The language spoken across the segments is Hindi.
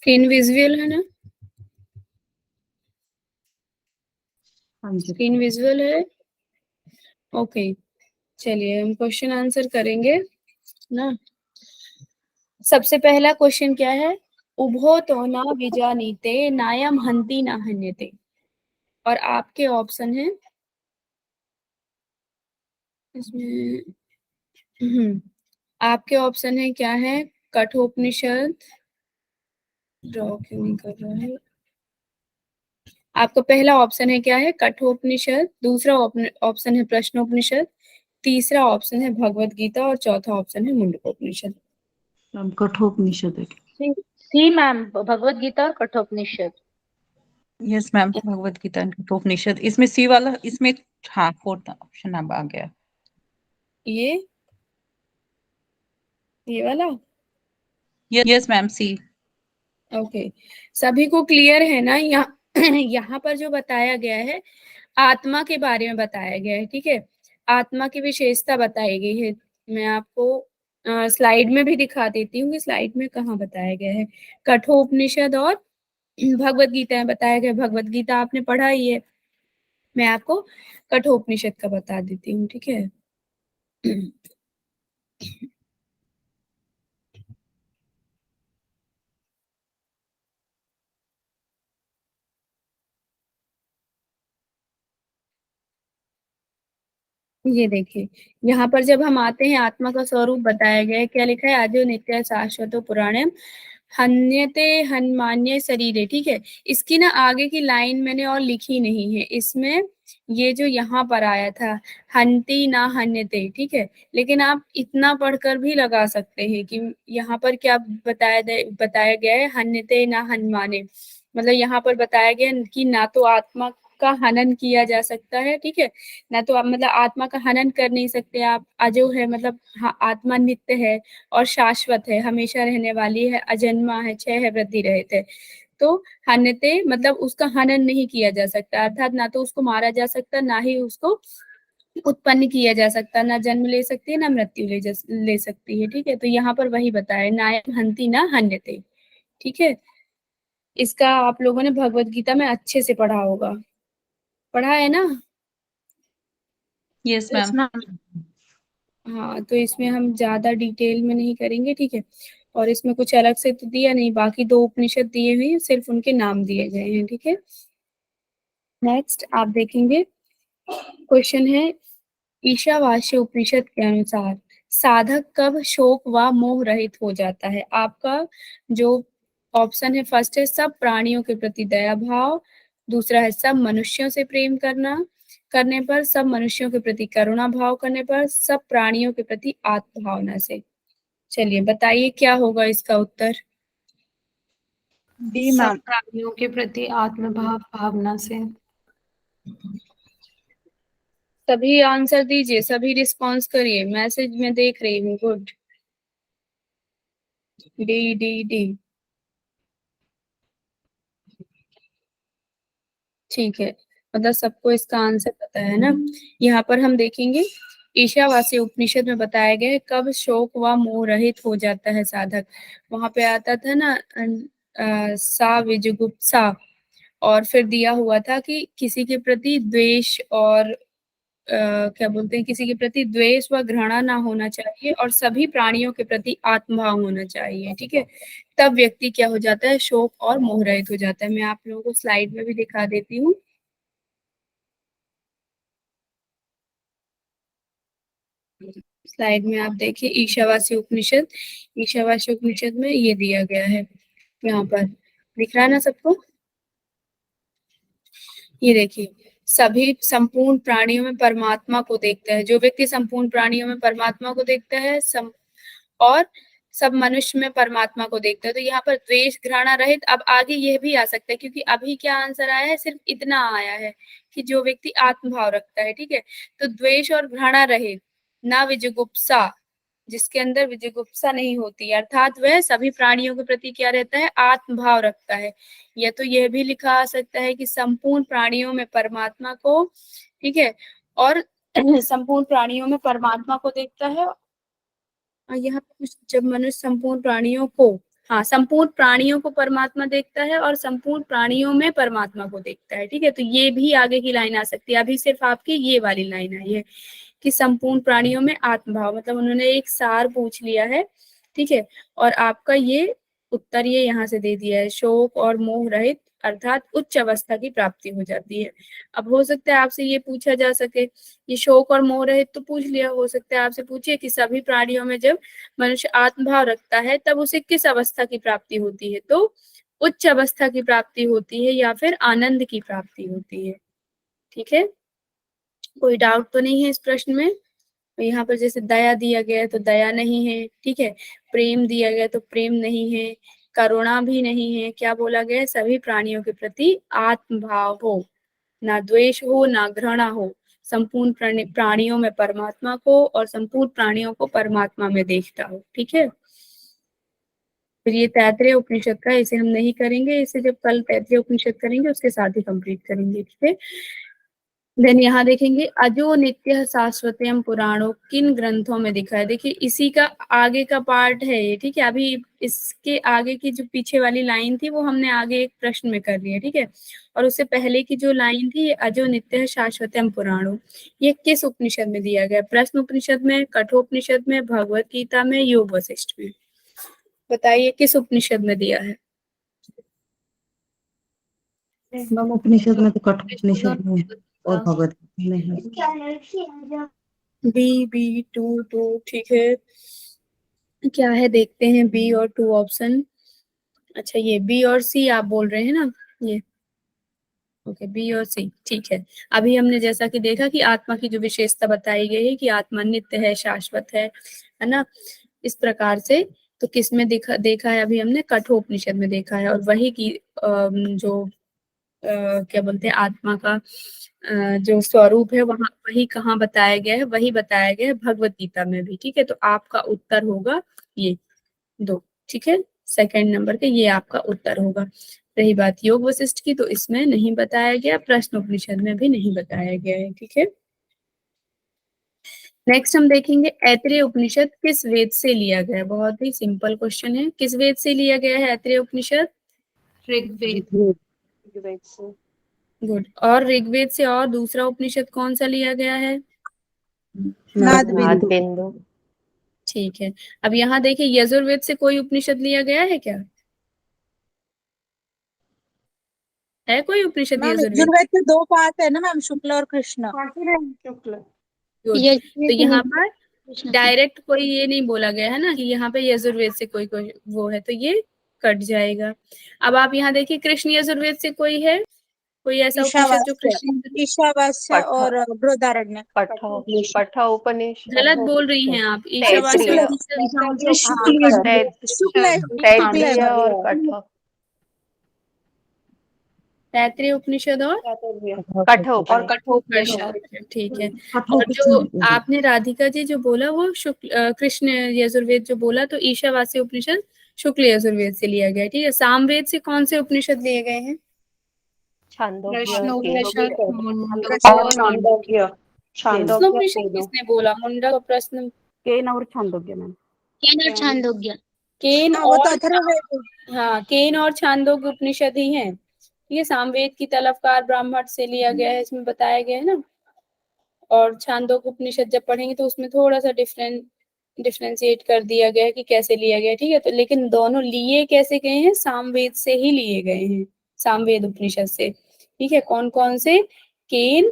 स्क्रीन विजुअल है ना? हाँ जी। स्क्रीन विजुअल है? ओके, चलिए हम क्वेश्चन आंसर करेंगे ना। सबसे पहला क्वेश्चन क्या है? उभो तो न विजानीते नायम हंति न हन्यते। और आपके ऑप्शन है इसमें, आपके ऑप्शन है क्या है? कठोपनिषद, ड्रॉ क्यों नहीं कर रहा है? आपका पहला ऑप्शन है क्या है? कठोपनिषद, दूसरा ऑप्शन है प्रश्नोपनिषद, तीसरा ऑप्शन है भगवत गीता और चौथा ऑप्शन है मुंडकोपनिषद। मैम कठोपनिषद है। सी मैम, भगवत गीता और Kathopanishad. Yes ma'am, Bhagavad Gita and Kathopanishad. इसमें सी वाला, इसमें हाँ फोर्थ ऑप्शन अब आ गया। ये वाला? यस मैम, सी। ओके, सभी को क्लियर है ना? यहाँ यहाँ पर जो बताया गया है आत्मा के बारे में बताया गया है, ठीक है। आत्मा की विशेषता बताई गई है। मैं आपको स्लाइड में भी दिखा देती हूँ कि स्लाइड में कहाँ बताया गया है। कठोपनिषद और भगवत गीता में बताया गया। भगवत गीता आपने पढ़ा ही है, मैं आपको कठोपनिषद का बता देती हूँ, ठीक है। ये देखिए, यहाँ पर जब हम आते हैं आत्मा का स्वरूप बताया गया है। क्या लिखा है? आद्यो नित्य शाश्वतो पुराणम हन्यते हन्मान्य शरीरे, ठीक है। इसकी ना आगे की लाइन मैंने और लिखी नहीं है इसमें, ये जो यहाँ पर आया था हन्ति ना हन्यते, ठीक है। लेकिन आप इतना पढ़कर भी लगा सकते हैं कि यहाँ पर क्या बताया गया है? हन्यते ना हन्माने, मतलब यहाँ पर बताया गया कि ना तो आत्मा का हनन किया जा सकता है, ठीक है, ना तो आप मतलब आत्मा का हनन कर नहीं सकते आप। अजो है मतलब हाँ, आत्मा नित्य है और शाश्वत है, हमेशा रहने वाली है, अजन्मा है, क्षय है, वृद्धि रहित है। तो हन्यते मतलब उसका हनन नहीं किया जा सकता, अर्थात ना तो उसको मारा जा सकता, ना ही उसको उत्पन्न किया जा सकता, ना जन्म ले सकती है ना मृत्यु ले सकती है, ठीक है। तो यहाँ पर वही बताया, नायम हन्ति ना हन्यते, ठीक है। इसका आप लोगों ने भगवत गीता में अच्छे से पढ़ा होगा, पढ़ा है ना? Yes ma'am. हाँ, तो इसमें हम ज्यादा डिटेल में नहीं करेंगे, ठीक है। और इसमें कुछ अलग से तो दिया नहीं, बाकी दो उपनिषद दिए हुए हैं, सिर्फ उनके नाम दिए गए हैं, ठीक है। नेक्स्ट आप देखेंगे, क्वेश्चन है ईशावास्य उपनिषद के अनुसार साधक कब शोक व मोह रहित हो जाता है? आपका जो ऑप्शन है फर्स्ट है सब प्राणियों के प्रति दया भाव, दूसरा है सब मनुष्यों से प्रेम करने पर, सब मनुष्यों के प्रति करुणा भाव करने पर, सब प्राणियों के प्रति आत्म भावना से। चलिए बताइए क्या होगा इसका उत्तर? डी सब मैम। प्राणियों के प्रति आत्मभाव भावना से। सभी आंसर दीजिए, सभी रिस्पॉन्स करिए, मैसेज में देख रही हूँ। गुड, डी डी डी, ठीक है, मतलब सबको इसका आंसर पता है ना। यहाँ पर हम देखेंगे ईशावास्य उपनिषद में बताया गया है कब शोक व मोह रहित हो जाता है साधक। वहां पे आता था ना सा विजुगुप्सा, और फिर दिया हुआ था कि किसी के प्रति द्वेष और क्या बोलते हैं, किसी के प्रति द्वेष व घृणा ना होना चाहिए और सभी प्राणियों के प्रति आत्मभाव होना चाहिए, ठीक है। तब व्यक्ति क्या हो जाता है? शोक और मोह रहित हो जाता है। मैं आप लोगों को स्लाइड में भी दिखा देती हूँ। स्लाइड में आप देखिए ईशावास्य उपनिषद, ईशावास्य उपनिषद में ये दिया गया है, यहाँ पर दिख रहा है ना सबको? ये देखिए, सभी संपूर्ण प्राणियों में परमात्मा को देखता है। जो व्यक्ति संपूर्ण प्राणियों में परमात्मा को देखता है और सब मनुष्य में परमात्मा को देखता है, तो यहाँ पर द्वेष घृणा रहित। अब आगे यह भी आ सकता है, क्योंकि अभी क्या आंसर आया है? सिर्फ इतना आया है कि जो व्यक्ति आत्मभाव रखता है, ठीक है। तो द्वेष और घृणा रहित, ना विजुगुप्सा, जिसके अंदर विजुगुप्सा नहीं होती, अर्थात वह सभी प्राणियों के प्रति क्या रहता है? आत्मभाव रखता है। या तो यह भी लिखा आ सकता है कि संपूर्ण प्राणियों में परमात्मा को, ठीक है, और संपूर्ण प्राणियों में परमात्मा को देखता है। और यहाँ पे कुछ जब मनुष्य संपूर्ण प्राणियों को हाँ, संपूर्ण प्राणियों को परमात्मा देखता है और संपूर्ण प्राणियों में परमात्मा को देखता है। ठीक है, तो ये भी आगे की लाइन आ सकती है। अभी सिर्फ आपकी ये वाली लाइन आई है कि संपूर्ण प्राणियों में आत्मभाव, मतलब उन्होंने एक सार पूछ लिया है। ठीक है, और आपका ये उत्तर ये यहाँ से दे दिया है, शोक और मोह रहित अर्थात उच्च अवस्था की प्राप्ति हो जाती है। अब हो सकता है आपसे ये पूछा जा सके, ये शोक और मोह रहित तो पूछ लिया, हो सकता है आपसे पूछे कि सभी प्राणियों में जब मनुष्य आत्मभाव रखता है तब उसे किस अवस्था की प्राप्ति होती है, तो उच्च अवस्था की प्राप्ति होती है या फिर आनंद की प्राप्ति होती है। ठीक है, कोई डाउट तो नहीं है इस प्रश्न में? यहाँ पर जैसे दया दिया गया है तो दया नहीं है। ठीक है, प्रेम दिया गया तो प्रेम नहीं है, करुणा भी नहीं है। क्या बोला गया है? सभी प्राणियों के प्रति आत्मभाव हो, ना द्वेष हो ना घृणा हो, संपूर्ण प्राणियों में परमात्मा को और संपूर्ण प्राणियों को परमात्मा में देखता हो। ठीक है, फिर ये तैतृय उपनिषद का, इसे हम नहीं करेंगे, इसे जब कल तैतृय उपनिषद करेंगे उसके साथ ही कंप्लीट करेंगे। ठीक है, देन यहाँ देखेंगे अजो नित्य शाश्वतम पुराणों किन ग्रंथों में दिखा है। देखिए इसी का आगे का पार्ट है ये। ठीक है, अभी इसके आगे की जो पीछे वाली लाइन थी वो हमने आगे एक प्रश्न में कर ली है। ठीक है, और उससे पहले की जो लाइन थी, ये अजो नित्य शाश्वतम पुराणों, ये किस उपनिषद में दिया गया? प्रश्न उपनिषद में, कठोपनिषद में, भगवत गीता में, योग वशिष्ठ में? बताइए किस उपनिषद में दिया है? मैम उपनिषद में तो कठोपनिषद में और भगवत गीता में है। B2 ठीक है, क्या है देखते हैं। बी और 2 ऑप्शन, अच्छा ये बी और सी आप बोल रहे हैं ना, ये ओके, बी और सी। ठीक है, अभी हमने जैसा कि देखा कि आत्मा की जो विशेषता बताई गई है कि आत्मा नित्य है, शाश्वत है ना, इस प्रकार से। तो किस में देखा है? अभी हमने कठोपनिषद में देखा है, और वही की जो क्या बोलते हैं आत्मा का जो स्वरूप है वहां, वही कहाँ बताया गया है? वही बताया गया है भगवत गीता में भी। ठीक है, तो आपका उत्तर होगा ये 2। ठीक है, सेकंड नंबर के ये आपका उत्तर होगा। रही बात योग वशिष्ठ की, तो इसमें नहीं बताया गया, प्रश्न उपनिषद में भी नहीं बताया गया है। ठीक है, नेक्स्ट हम देखेंगे ऐतरेय उपनिषद किस वेद से लिया गया है। बहुत ही सिंपल क्वेश्चन है, किस वेद से लिया गया है ऐतरेय उपनिषद? ऋग्वेद। गुड, और ऋग्वेद से और दूसरा उपनिषद कौन सा लिया गया है? नादबिंदु। ठीक है, अब यहाँ देखिए यजुर्वेद से कोई उपनिषद लिया गया है क्या? है कोई उपनिषद यजुर्वेद? के 2 पार्ट है ना मैम, शुक्ल और कृष्ण। गुड, तो यहाँ पर डायरेक्ट कोई ये नहीं बोला गया है ना कि यहाँ पे यजुर्वेद से कोई वो है, तो ये कट जाएगा। अब आप यहाँ देखिए कृष्ण यजुर्वेद से कोई है, कोई ऐसा उपनिषद जो कृष्ण? ईशावास्य और बृहदारण्य। पठ उपनिषद गलत बोल रही हैं आप, ईशावास्य तैत्तिरीय और कठ। तैत्तिरीय उपनिषद और कठोपनिषद। ठीक है, और जो आपने राधिका जी जो बोला वो शुक्ल कृष्ण यजुर्वेद जो बोला, तो ईशावास्य उपनिषद शुक्ल यजुर्वेद से लिया गया। ठीक है, सामवेद से कौन से उपनिषद लिए गए हैं? प्रश्नोपनिषद, प्रश्नोपनिषद किसने बोला? मुंडा का प्रश्न, केन और छांदोग्य मैम। केन और छांदोग्य उपनिषद ही है। ठीक है, सामवेद की तलवकार ब्राह्मण से लिया गया है, इसमें बताया गया है ना। और छांदोग्य उपनिषद जब पढ़ेंगे तो उसमें थोड़ा सा डिफरेंशिएट कर दिया गया है कि कैसे लिया गया। ठीक है, तो लेकिन दोनों लिए कैसे गए हैं? सामवेद से ही लिए गए हैं, सामवेद उपनिषद से। ठीक है, कौन कौन से? केन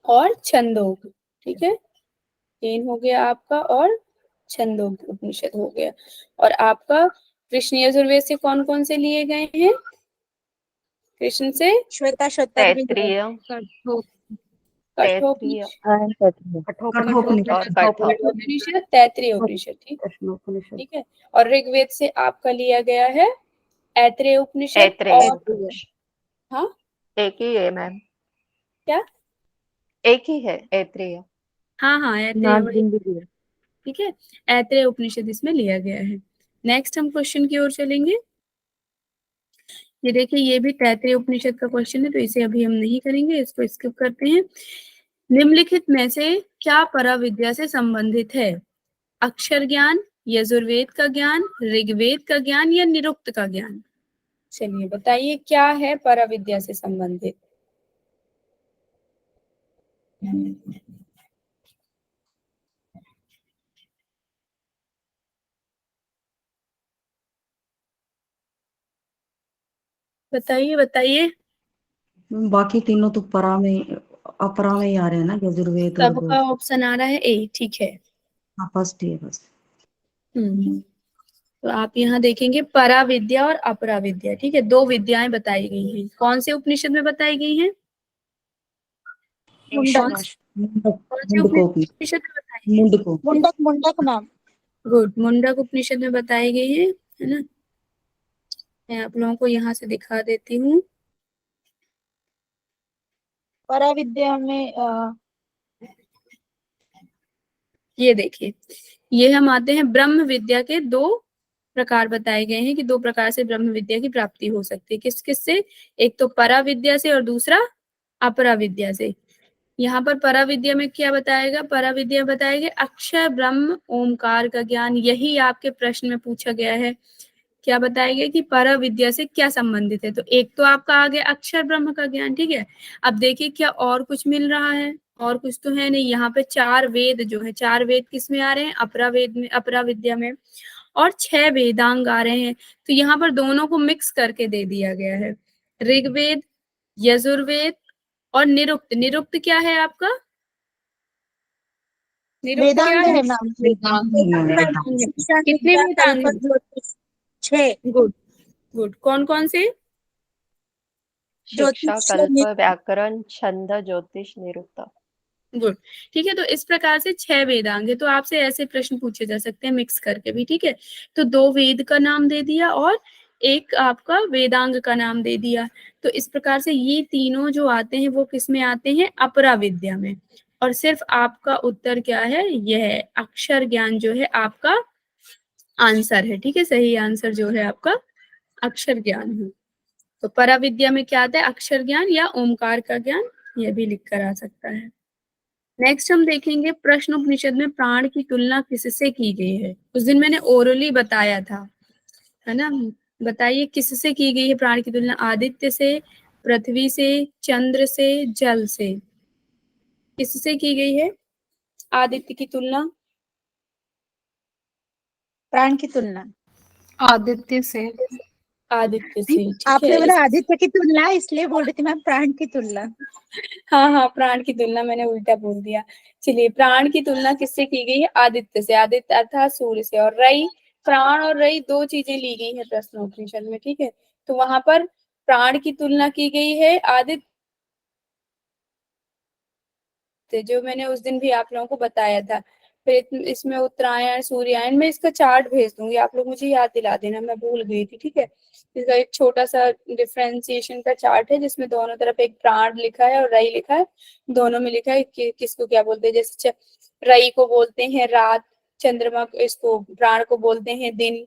और छंदोग्य। ठीक है, केन हो गया आपका और छंदोग्य उपनिषद हो गया। और आपका कृष्ण यजुर्वेद से कौन कौन से लिए गए हैं? कृष्ण से तैत्तिरीय कठोपनिषद, तैत्तिरीय उपनिषद। ठीक है, और ऋग्वेद से आपका लिया गया है ऐतरेय उपनिषद। हाँ, एक ही है मैम, क्या? एक ही है ऐत्रेय। हाँ ऐतरेय। ठीक है, ऐतरेय उपनिषद इसमें लिया गया है। नेक्स्ट हम क्वेश्चन की ओर चलेंगे। ये देखिए ये भी तैत्तिरीय उपनिषद का क्वेश्चन है, तो इसे अभी हम नहीं करेंगे, इसको स्किप करते हैं। निम्नलिखित में से क्या पराविद्या से संबंधित है? अक्षर ज्ञान, यजुर्वेद का ज्ञान, ऋग्वेद का ज्ञान या निरुक्त का ज्ञान? चलिए बताइए क्या है पराविद्या से संबंधित। बताइए बताइए। बाकी तीनों तो परा में अपरा में ही आ रहे हैं ना, यजुर्वेद और सबका ऑप्शन आ रहा है ए, ठीक है। हाँ फर्स्ट ही है बस। तो आप यहाँ देखेंगे पराविद्या और अपराविद्या, ठीक है, दो विद्याएं बताई गई हैं। कौन से उपनिषद में बताई गई हैं? मुंडक कौन से मुंडको उपनिषद में बताई गई? मुंडको मुंडक मुंडक मैम। गुड, मुंडक उपनिषद में बताई गई है ना। मैं आप लोगों को यहाँ से दिखा देती हूँ। पराविद्या में ये देखिए, ये हम आते हैं ब्रह्म विद्या के दो प्रकार बताए गए हैं कि दो प्रकार से ब्रह्म विद्या की प्राप्ति हो सकती है। किस किस से? एक तो पराविद्या से और दूसरा अपराविद्या से। यहाँ पर पराविद्या में क्या बताएगा? पराविद्या बताएगा अक्षर ब्रह्म ओमकार का ज्ञान। यही आपके प्रश्न में पूछा गया है। क्या बताएगा कि पराविद्या से क्या संबंधित है? तो एक तो आपका आ गया अक्षर ब्रह्म का ज्ञान, ठीक है। अब देखिए क्या और कुछ मिल रहा है? और कुछ तो है नहीं। यहाँ पे चार वेद जो है, चार वेद किस में आ रहे हैं? अपरावेद में, अपराविद्या में। और 6 वेदांग आ रहे हैं। तो यहाँ पर दोनों को मिक्स करके दे दिया गया है। ऋग्वेद, यजुर्वेद और निरुक्त। निरुक्त क्या है आपका? निरुक्त क्या वेदांग है? है मैम। वेदांग है मैम, वेदांग। वेदांग, शिक्षा, कितने विद्या, वेदांग कल्प, हैं? ज्योतिष। 6। Good good. कौन कौन से? शिक्षा, ज्योतिष, कल्प, व्याकरण, छंद, ज्योतिष, निरुक्त। गुड, ठीक है। तो इस प्रकार से 6 वेदांग है। तो आपसे ऐसे प्रश्न पूछे जा सकते हैं मिक्स करके भी, ठीक है। तो 2 वेद का नाम दे दिया और एक आपका वेदांग का नाम दे दिया। तो इस प्रकार से ये तीनों जो आते हैं वो किस में आते हैं? अपरा विद्या में। और सिर्फ आपका उत्तर क्या है? यह अक्षर ज्ञान जो है आपका आंसर है, ठीक है। सही आंसर जो है आपका अक्षर ज्ञान है। तो पराविद्या में क्या आता है? अक्षर ज्ञान या ओमकार का ज्ञान, यह भी लिख कर आ सकता है। नेक्स्ट हम देखेंगे प्रश्न उपनिषद में प्राण की तुलना किससे की गई है? उस दिन मैंने ओरली बताया था, है ना। बताइए किससे की गई है प्राण की तुलना? आदित्य से, पृथ्वी से, चंद्र से, जल से? किससे की गई है आदित्य की तुलना? प्राण की तुलना। आदित्य से। आदित्य से, ठीक आपने है। बोला आदित्य की तुलना, इसलिए बोल रही थी मैम प्राण की तुलना। हाँ हाँ, प्राण की तुलना मैंने उल्टा बोल दिया। चलिए, प्राण की तुलना किससे की गई है? आदित्य से। आदित्य अर्थात सूर्य से। और रई, प्राण और रई दो चीजें ली गई है प्रश्नोपनिषद में, ठीक है। तो वहां पर प्राण की तुलना की गई है आदित्य, जो मैंने उस दिन भी आप लोगों को बताया था। फिर इसमें उत्तरायण, सूर्यायन, मैं इसका चार्ट भेज दूंगी, आप लोग मुझे याद दिला देना, मैं भूल गई थी, ठीक है। इसका एक छोटा सा डिफरेंशिएशन का चार्ट है जिसमें दोनों तरफ एक प्राण लिखा है और रई लिखा है। दोनों में लिखा है कि किसको क्या बोलते हैं। जैसे रई को बोलते हैं रात, चंद्रमा इसको, प्राण को बोलते हैं दिन,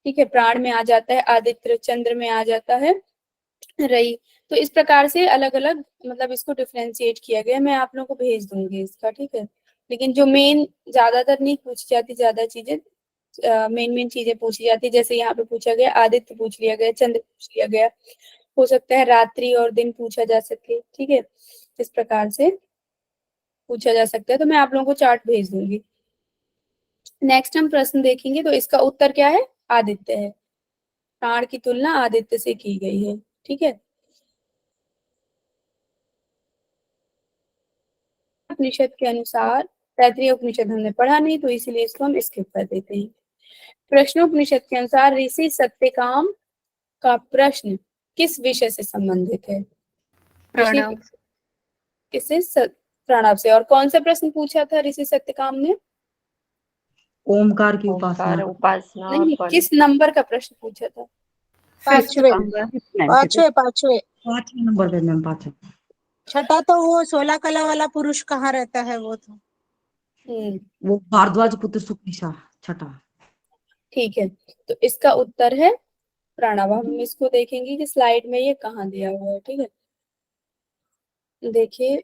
ठीक है। प्राण में आ जाता है आदित्य, चंद्र में आ जाता है रही। तो इस प्रकार से अलग अलग मतलब इसको डिफ्रेंशिएट किया गया। मैं आप लोगों को भेज दूंगी इसका, ठीक है। लेकिन जो मेन ज्यादातर नहीं पूछी जाती, ज्यादा चीजें मेन मेन चीजें पूछी जाती, जैसे यहाँ पे पूछा गया आदित्य पूछ लिया गया, चंद्र पूछ लिया गया, हो सकता है रात्रि और दिन पूछा जा सके, ठीक है। इस प्रकार से पूछा जा सकता है। तो मैं आप लोगों को चार्ट भेज दूंगी। नेक्स्ट हम प्रश्न देखेंगे। तो इसका उत्तर क्या है? आदित्य है। प्राण की तुलना आदित्य से की गई है, ठीक है। उपनिषद के अनुसार, तैत्तिरीय उपनिषद हमने पढ़ा नहीं तो इसीलिए इसको हम स्किप कर देते हैं। प्रश्नोपनिषद के अनुसार ऋषि सत्यकाम का प्रश्न किस विषय से संबंधित है? ऋषि प्रणव। किससे? प्रणव से। और कौन सा प्रश्न पूछा था ऋषि सत्यकाम ने? ओमकार की ओंकार, उपासना। उपासना और नहीं, फल। किस नंबर का प्रश्न पूछा था? फिफ्थ पांचवे नंबर। पांचवे पांचवे। 5वें नंबर पे मैम, 5। छठा तो वो 16 कला वाला पुरुष कहाँ रहता है, वो तो। वो भारद्वाज पुत्र सुकेशा, छठा। ठीक है। तो इसका उत्तर है प्रणव। हम इसको देखेंगे कि स्लाइड में ये कहाँ दिया हुआ है, ठीक है। देखिए,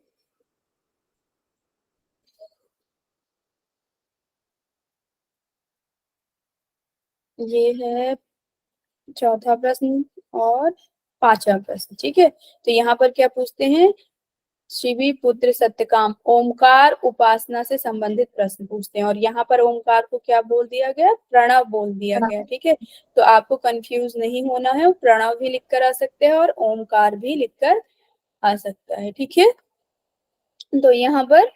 ये है चौथा प्रश्न और पांचवा प्रश्न, ठीक है। तो यहाँ पर क्या पूछते हैं, शिवी पुत्र सत्यकाम, ओमकार उपासना से संबंधित प्रश्न पूछते हैं। और यहाँ पर ओमकार को क्या बोल दिया गया, प्रणव बोल दिया गया, ठीक है। तो आपको कंफ्यूज नहीं होना है, प्रणव भी लिख कर आ सकते हैं और ओमकार भी लिख कर आ सकता है, ठीक है। तो यहाँ पर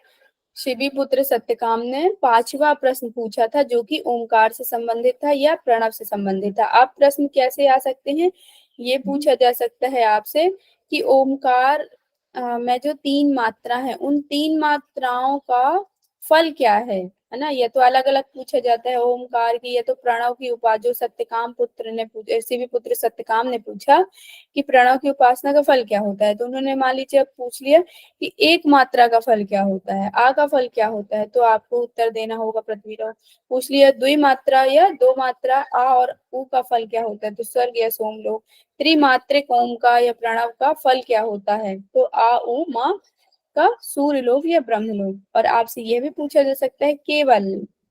शिवी पुत्र सत्यकाम ने पांचवा प्रश्न पूछा था, जो कि ओमकार से संबंधित था या प्रणव से संबंधित था। अब प्रश्न कैसे आ सकते हैं, ये पूछा जा सकता है आपसे कि ओमकार में जो 3 मात्रा है, उन 3 मात्राओं का फल क्या है ना। ये तो अलग अलग पूछा जाता है, ओमकार की या तो प्रणव की उपासना, जो सत्यकाम पुत्र ने पूछा, शिवी पुत्र सत्यकाम ने पूछा कि प्रणव की उपासना का फल क्या होता है। तो उन्होंने मान लीजिए अब पूछ लिया कि एक मात्रा का फल क्या होता है, आ का फल क्या होता है, तो आपको उत्तर देना होगा पृथ्वीराज। पूछ लिया द्विमात्रा या 2 मात्रा आ और उ का फल क्या होता है, तो स्वर्ग या सोमलोक। त्रिमात्रिक ओम का या प्रणव का फल क्या होता है, तो आ उ मा का सूर्यलोक या ब्रह्मलोक। और आपसे यह भी पूछा जा सकता है केवल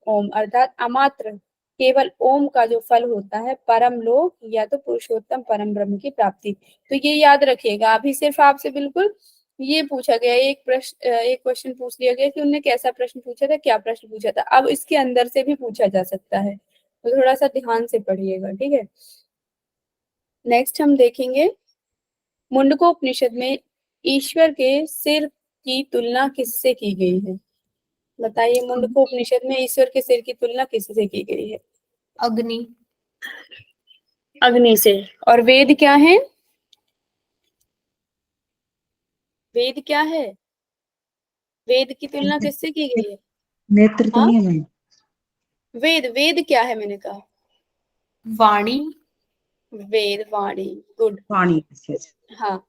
ओम अर्थात अमात्र केवल ओम का जो फल होता है, परम लोक या तो पुरुषोत्तम परम ब्रह्म की प्राप्ति। तो ये याद रखिएगा। अभी सिर्फ आपसे बिल्कुल ये पूछा गया, एक क्वेश्चन पूछ लिया गया कि उन्होंने कैसा प्रश्न पूछा था, क्या प्रश्न पूछा था। अब इसके अंदर से भी पूछा जा सकता है, तो थोड़ा सा ध्यान से पढ़िएगा, ठीक है। नेक्स्ट हम देखेंगे, मुंडकोपनिषद में ईश्वर के सिर की तुलना किससे की गई है। बताइए, मुंडकोपनिषद में ईश्वर के सिर की तुलना किससे की गई है। अग्नि। अग्नि से। और वेद क्या है, वेद क्या है, वेद की तुलना किससे की गई है। नेत्र तो हाँ, नहीं है मैम। वेद, वेद क्या है मैंने कहा, वाणी। वेद वाणी, गुड। पानी से। हाँ,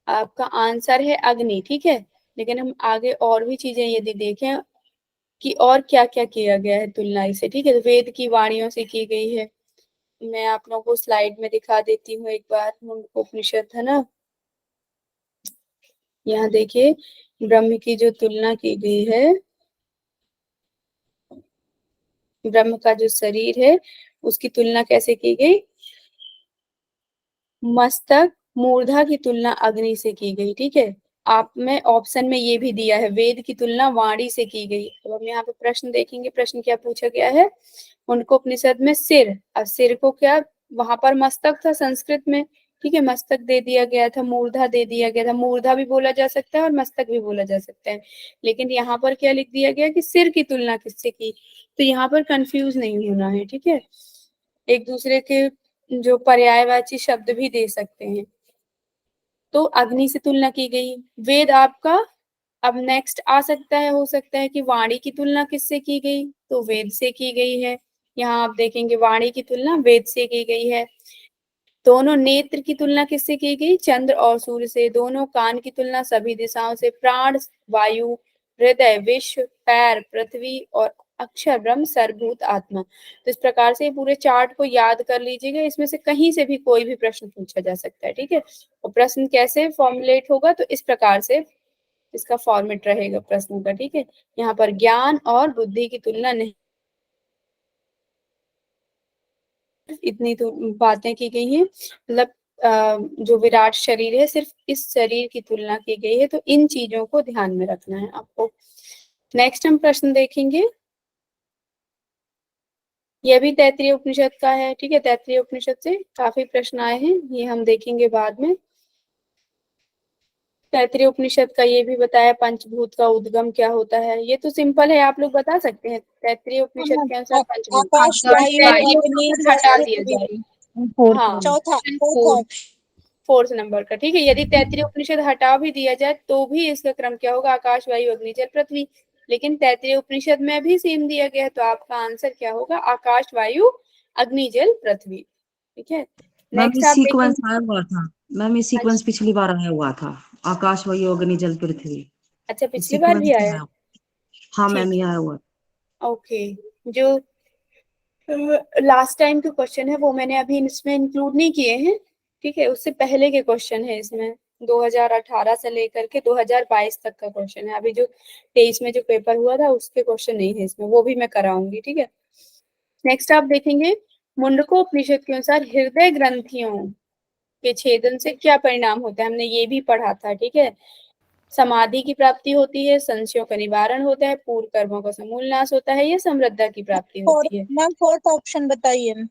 आपका आंसर है अग्नि, ठीक है। लेकिन हम आगे और भी चीजें यदि देखें कि और क्या क्या किया गया है तुलना इसे, ठीक है। तो वेद की वाणियों से की गई है, मैं आप लोगों को स्लाइड में दिखा देती हूँ एक बार। मुंडकोपनिषद है ना, यहाँ देखिए ब्रह्म की जो तुलना की गई है, ब्रह्म का जो शरीर है उसकी तुलना कैसे की गई, मस्तक मूर्धा की तुलना अग्नि से की गई, ठीक है। आप में ऑप्शन में ये भी दिया है, वेद की तुलना वाणी से की गई। अब हम यहाँ पे प्रश्न देखेंगे, प्रश्न क्या पूछा गया है, उनको उपनिषद में सिर, अब सिर को क्या, वहां पर मस्तक था संस्कृत में, ठीक है, मस्तक दे दिया गया था, मूर्धा दे दिया गया था। मूर्धा भी बोला जा सकता है और मस्तक भी बोला जा सकता है, लेकिन यहाँ पर क्या लिख दिया गया कि सिर की तुलना किससे की। तो यहाँ पर कंफ्यूज नहीं होना है, ठीक है। एक दूसरे के जो पर्यायवाची शब्द भी दे सकते हैं। तो अग्नि से तुलना की गई, वेद आपका। अब नेक्स्ट आ सकता है, हो सकता है कि वाणी की तुलना किससे की गई, तो वेद से की गई है। यहाँ आप देखेंगे वाणी की तुलना वेद से की गई है। दोनों नेत्र की तुलना किससे की गई, चंद्र और सूर्य से। दोनों कान की तुलना सभी दिशाओं से, प्राण वायु, हृदय विश्व, पैर पृथ्वी और अक्षर ब्रह्म सर्वभूत आत्मा। तो इस प्रकार से पूरे चार्ट को याद कर लीजिएगा, इसमें से कहीं से भी कोई भी प्रश्न पूछा जा सकता है, ठीक है। और प्रश्न कैसे फॉर्मुलेट होगा, तो इस प्रकार से इसका फॉर्मेट रहेगा प्रश्न का, ठीक है। यहाँ पर ज्ञान और बुद्धि की तुलना नहीं, इतनी तो बातें की गई हैं, मतलब जो विराट शरीर है सिर्फ इस शरीर की तुलना की गई है। तो इन चीजों को ध्यान में रखना है आपको। नेक्स्ट हम प्रश्न देखेंगे, यह भी तैत्तिरीय उपनिषद का है, ठीक है। तैत्तिरीय उपनिषद से काफी प्रश्न आए हैं, ये हम देखेंगे बाद में। तैत्तिरीय उपनिषद का ये भी बताया पंचभूत का उद्गम क्या होता है, ये तो सिंपल है, आप लोग बता सकते हैं। तैत्तिरीय उपनिषद के अनुसार पंचभूत, आकाश वायु तैत्तिरीय अग्नि उपनिषद जल हटा दिया पृथ्वी। जाए, हाँ, चौथा फोर्थ नंबर का, ठीक है। यदि तैत्तिरीय उपनिषद हटा भी दिया जाए तो भी इसका क्रम क्या होगा, आकाश वायु अग्नि जल पृथ्वी। लेकिन तैत्तिरीय उपनिषद में भी सेम दिया गया है, तो आपका आंसर क्या होगा, आकाश वायु अग्नि जल पृथ्वी, ठीक है। मैम नेक्स्ट ये आप सीक्वेंस देखेंगे, आया हुआ था, मैम ये सीक्वेंस पिछली बार आया हुआ था, आकाश वायु अग्नि जल पृथ्वी। अच्छा पिछली बार सीक्वेंस भी में आया, आया। हाँ मैम ठीक ये है, आया हुआ। ओके। जो लास्ट टाइम के क्वेश्चन है वो मैंने अभी इसमें इंक्लूड नहीं किए हैं, ठीक है। उससे पहले के क्वेश्चन है इसमें, 2018 से लेकर के 2022 तक का क्वेश्चन है। अभी जो 23 में जो पेपर हुआ था उसके क्वेश्चन नहीं है इसमें, वो भी मैं कराऊंगी, ठीक है। नेक्स्ट आप देखेंगे, मुंडकोपनिषद के अनुसार हृदय ग्रंथियों के छेदन से क्या परिणाम होता है, हमने ये भी पढ़ा था, ठीक है। समाधि की प्राप्ति होती है, संशयों का निवारण होता है, पूर्व कर्मों का समूल नाश होता है, या समृद्धि की प्राप्ति होती है। मैम फोर्थ ऑप्शन बताइए।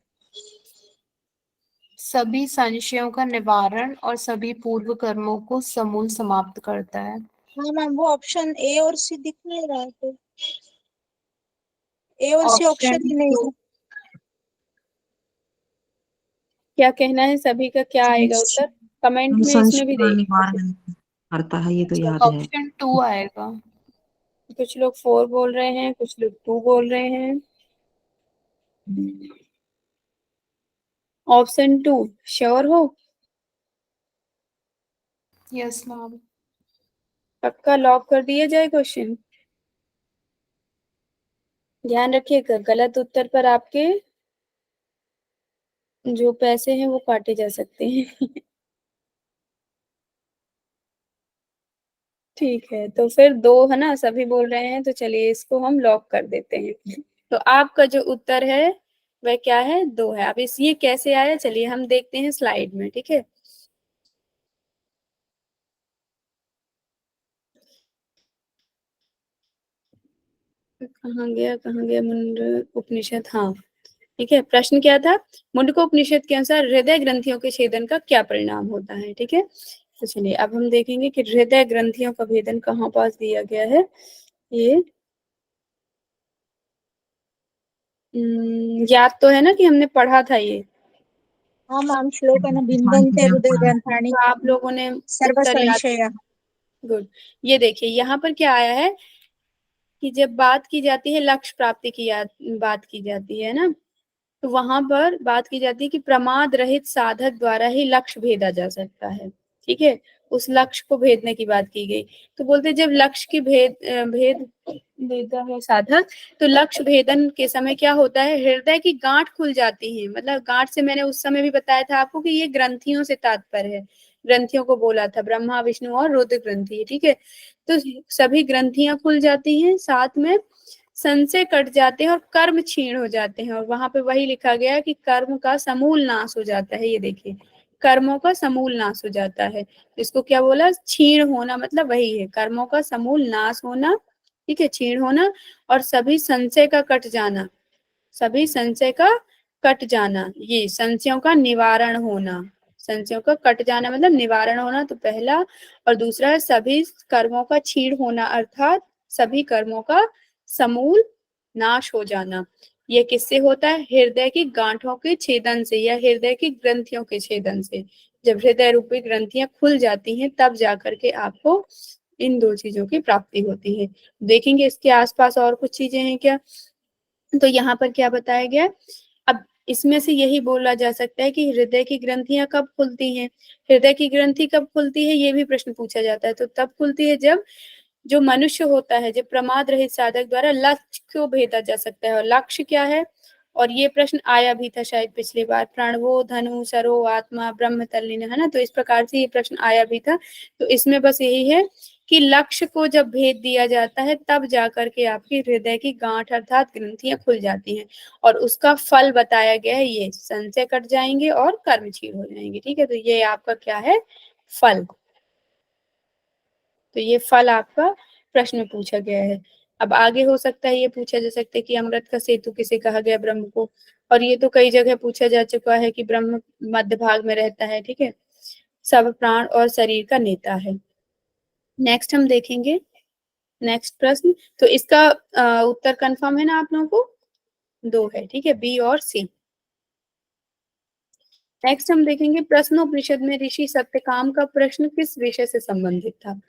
सभी संशयों का निवारण और सभी पूर्व कर्मों को समूल समाप्त करता है। हाँ मैम, वो ऑप्शन ए और सी दिख नहीं रहा है, तो ए और सी ऑप्शन ही नहीं है। क्या कहना है सभी का, क्या आएगा उत्तर कमेंट में, इसमें संशय भी का देख। निवारण करता है, ये तो याद है। ऑप्शन 2 आएगा। कुछ लोग 4 बोल रहे हैं, कुछ लोग 2 बोल रहे हैं। ऑप्शन 2 श्योर हो? Yes ma'am. पक्का लॉक कर दिया जाए क्वेश्चन? ध्यान रखिएगा, गलत उत्तर पर आपके जो पैसे हैं वो काटे जा सकते हैं। ठीक है, तो फिर 2 है ना, सभी बोल रहे हैं, तो चलिए इसको हम लॉक कर देते हैं। तो आपका जो उत्तर है वह क्या है, 2 है। अब इस ये कैसे आया, चलिए हम देखते हैं स्लाइड में, ठीक है। कहाँ गया मुंडक उपनिषद, हाँ ठीक है। प्रश्न क्या था, मुंडको उपनिषद के अनुसार हृदय ग्रंथियों के छेदन का क्या परिणाम होता है, ठीक है। तो चलिए अब हम देखेंगे कि हृदय ग्रंथियों का भेदन कहाँ पास दिया गया है। ये याद तो है ना कि हमने पढ़ा था ये, हाँ मैम, श्लोक है ना, हाँ, बिंदन्ते ये हृदय पढ़ा है। ग्रंथानि तो आप लोगों ने सर्व उत्तर याद। संशय। गुड। ये देखिए यहाँ पर क्या आया है कि जब बात की जाती है लक्ष्य प्राप्ति की बात की जाती है ना, तो वहां पर बात की जाती है कि प्रमाद रहित साधक द्वारा ही लक्ष्य भेदा जा सकता है, ठीक है। उस लक्ष्य को भेदने की बात की गई। तो बोलते जब लक्ष्य की भेद भेदा है साधक, तो लक्ष्य भेदन के समय क्या होता है, हृदय की गांठ खुल जाती है। मतलब गांठ से मैंने उस समय भी बताया था आपको कि ये ग्रंथियों से तात्पर्य है, ग्रंथियों को बोला था, ब्रह्मा विष्णु और रुद्र ग्रंथि, ठीक है। तो सभी ग्रंथियां खुल जाती हैं, साथ में संशय कट जाते हैं और कर्म क्षीण हो जाते हैं। और वहां पे वही लिखा गया है कि कर्म का समूल नाश हो जाता है। ये देखिए, कर्मों का समूल नाश हो जाता है। इसको क्या बोला, क्षीण होना, मतलब वही है कर्मों का समूल नाश होना, ठीक है, क्षीण होना। और सभी संशय का कट जाना, सभी संशय का कट जाना, ये संशयों का निवारण होना। संशयों का कट जाना मतलब निवारण होना, तो पहला। और दूसरा है सभी कर्मों का क्षीण होना, अर्थात सभी कर्मों का समूल नाश हो जाना। यह किससे होता है, हृदय की गांठों के छेदन से या हृदय की ग्रंथियों के छेदन से। जब हृदय रूपी ग्रंथियां खुल जाती हैं तब जाकर के आपको इन 2 चीजों की प्राप्ति होती है। देखेंगे इसके आसपास और कुछ चीजें हैं क्या। तो यहाँ पर क्या बताया गया, अब इसमें से यही बोला जा सकता है कि हृदय की ग्रंथियां कब खुलती हैं। हृदय की ग्रंथि कब खुलती है, ये भी प्रश्न पूछा जाता है। तो तब खुलती है जब जो मनुष्य होता है, जब प्रमाद रहित साधक द्वारा लक्ष्य को भेदा जा सकता है। और लक्ष्य क्या है, और ये प्रश्न आया भी था शायद पिछली बार, प्रणवो धनु सरो आत्मा ब्रह्म तल्लीन, है ना। तो इस प्रकार से ये प्रश्न आया भी था। तो इसमें बस यही है कि लक्ष्य को जब भेद दिया जाता है तब जाकर के आपकी हृदय की गांठ अर्थात ग्रंथियां खुल जाती हैं। और उसका फल बताया गया है, ये संशय कट जाएंगे और कर्म क्षीण हो जाएंगे, ठीक है। तो ये आपका क्या है, फल। तो ये फल आपका प्रश्न में पूछा गया है। अब आगे हो सकता है ये पूछा जा सकता है कि अमृत का सेतु किसे कहा गया, ब्रह्म को। और ये तो कई जगह पूछा जा चुका है कि ब्रह्म मध्य भाग में रहता है, ठीक है, सब प्राण और शरीर का नेता है। नेक्स्ट हम देखेंगे, नेक्स्ट प्रश्न। तो इसका उत्तर कंफर्म है ना आप लोगों को, 2 है, ठीक है, बी और सी। नेक्स्ट हम देखेंगे, प्रश्नोपनिषद में ऋषि सत्यकाम का प्रश्न किस विषय से संबंधित था।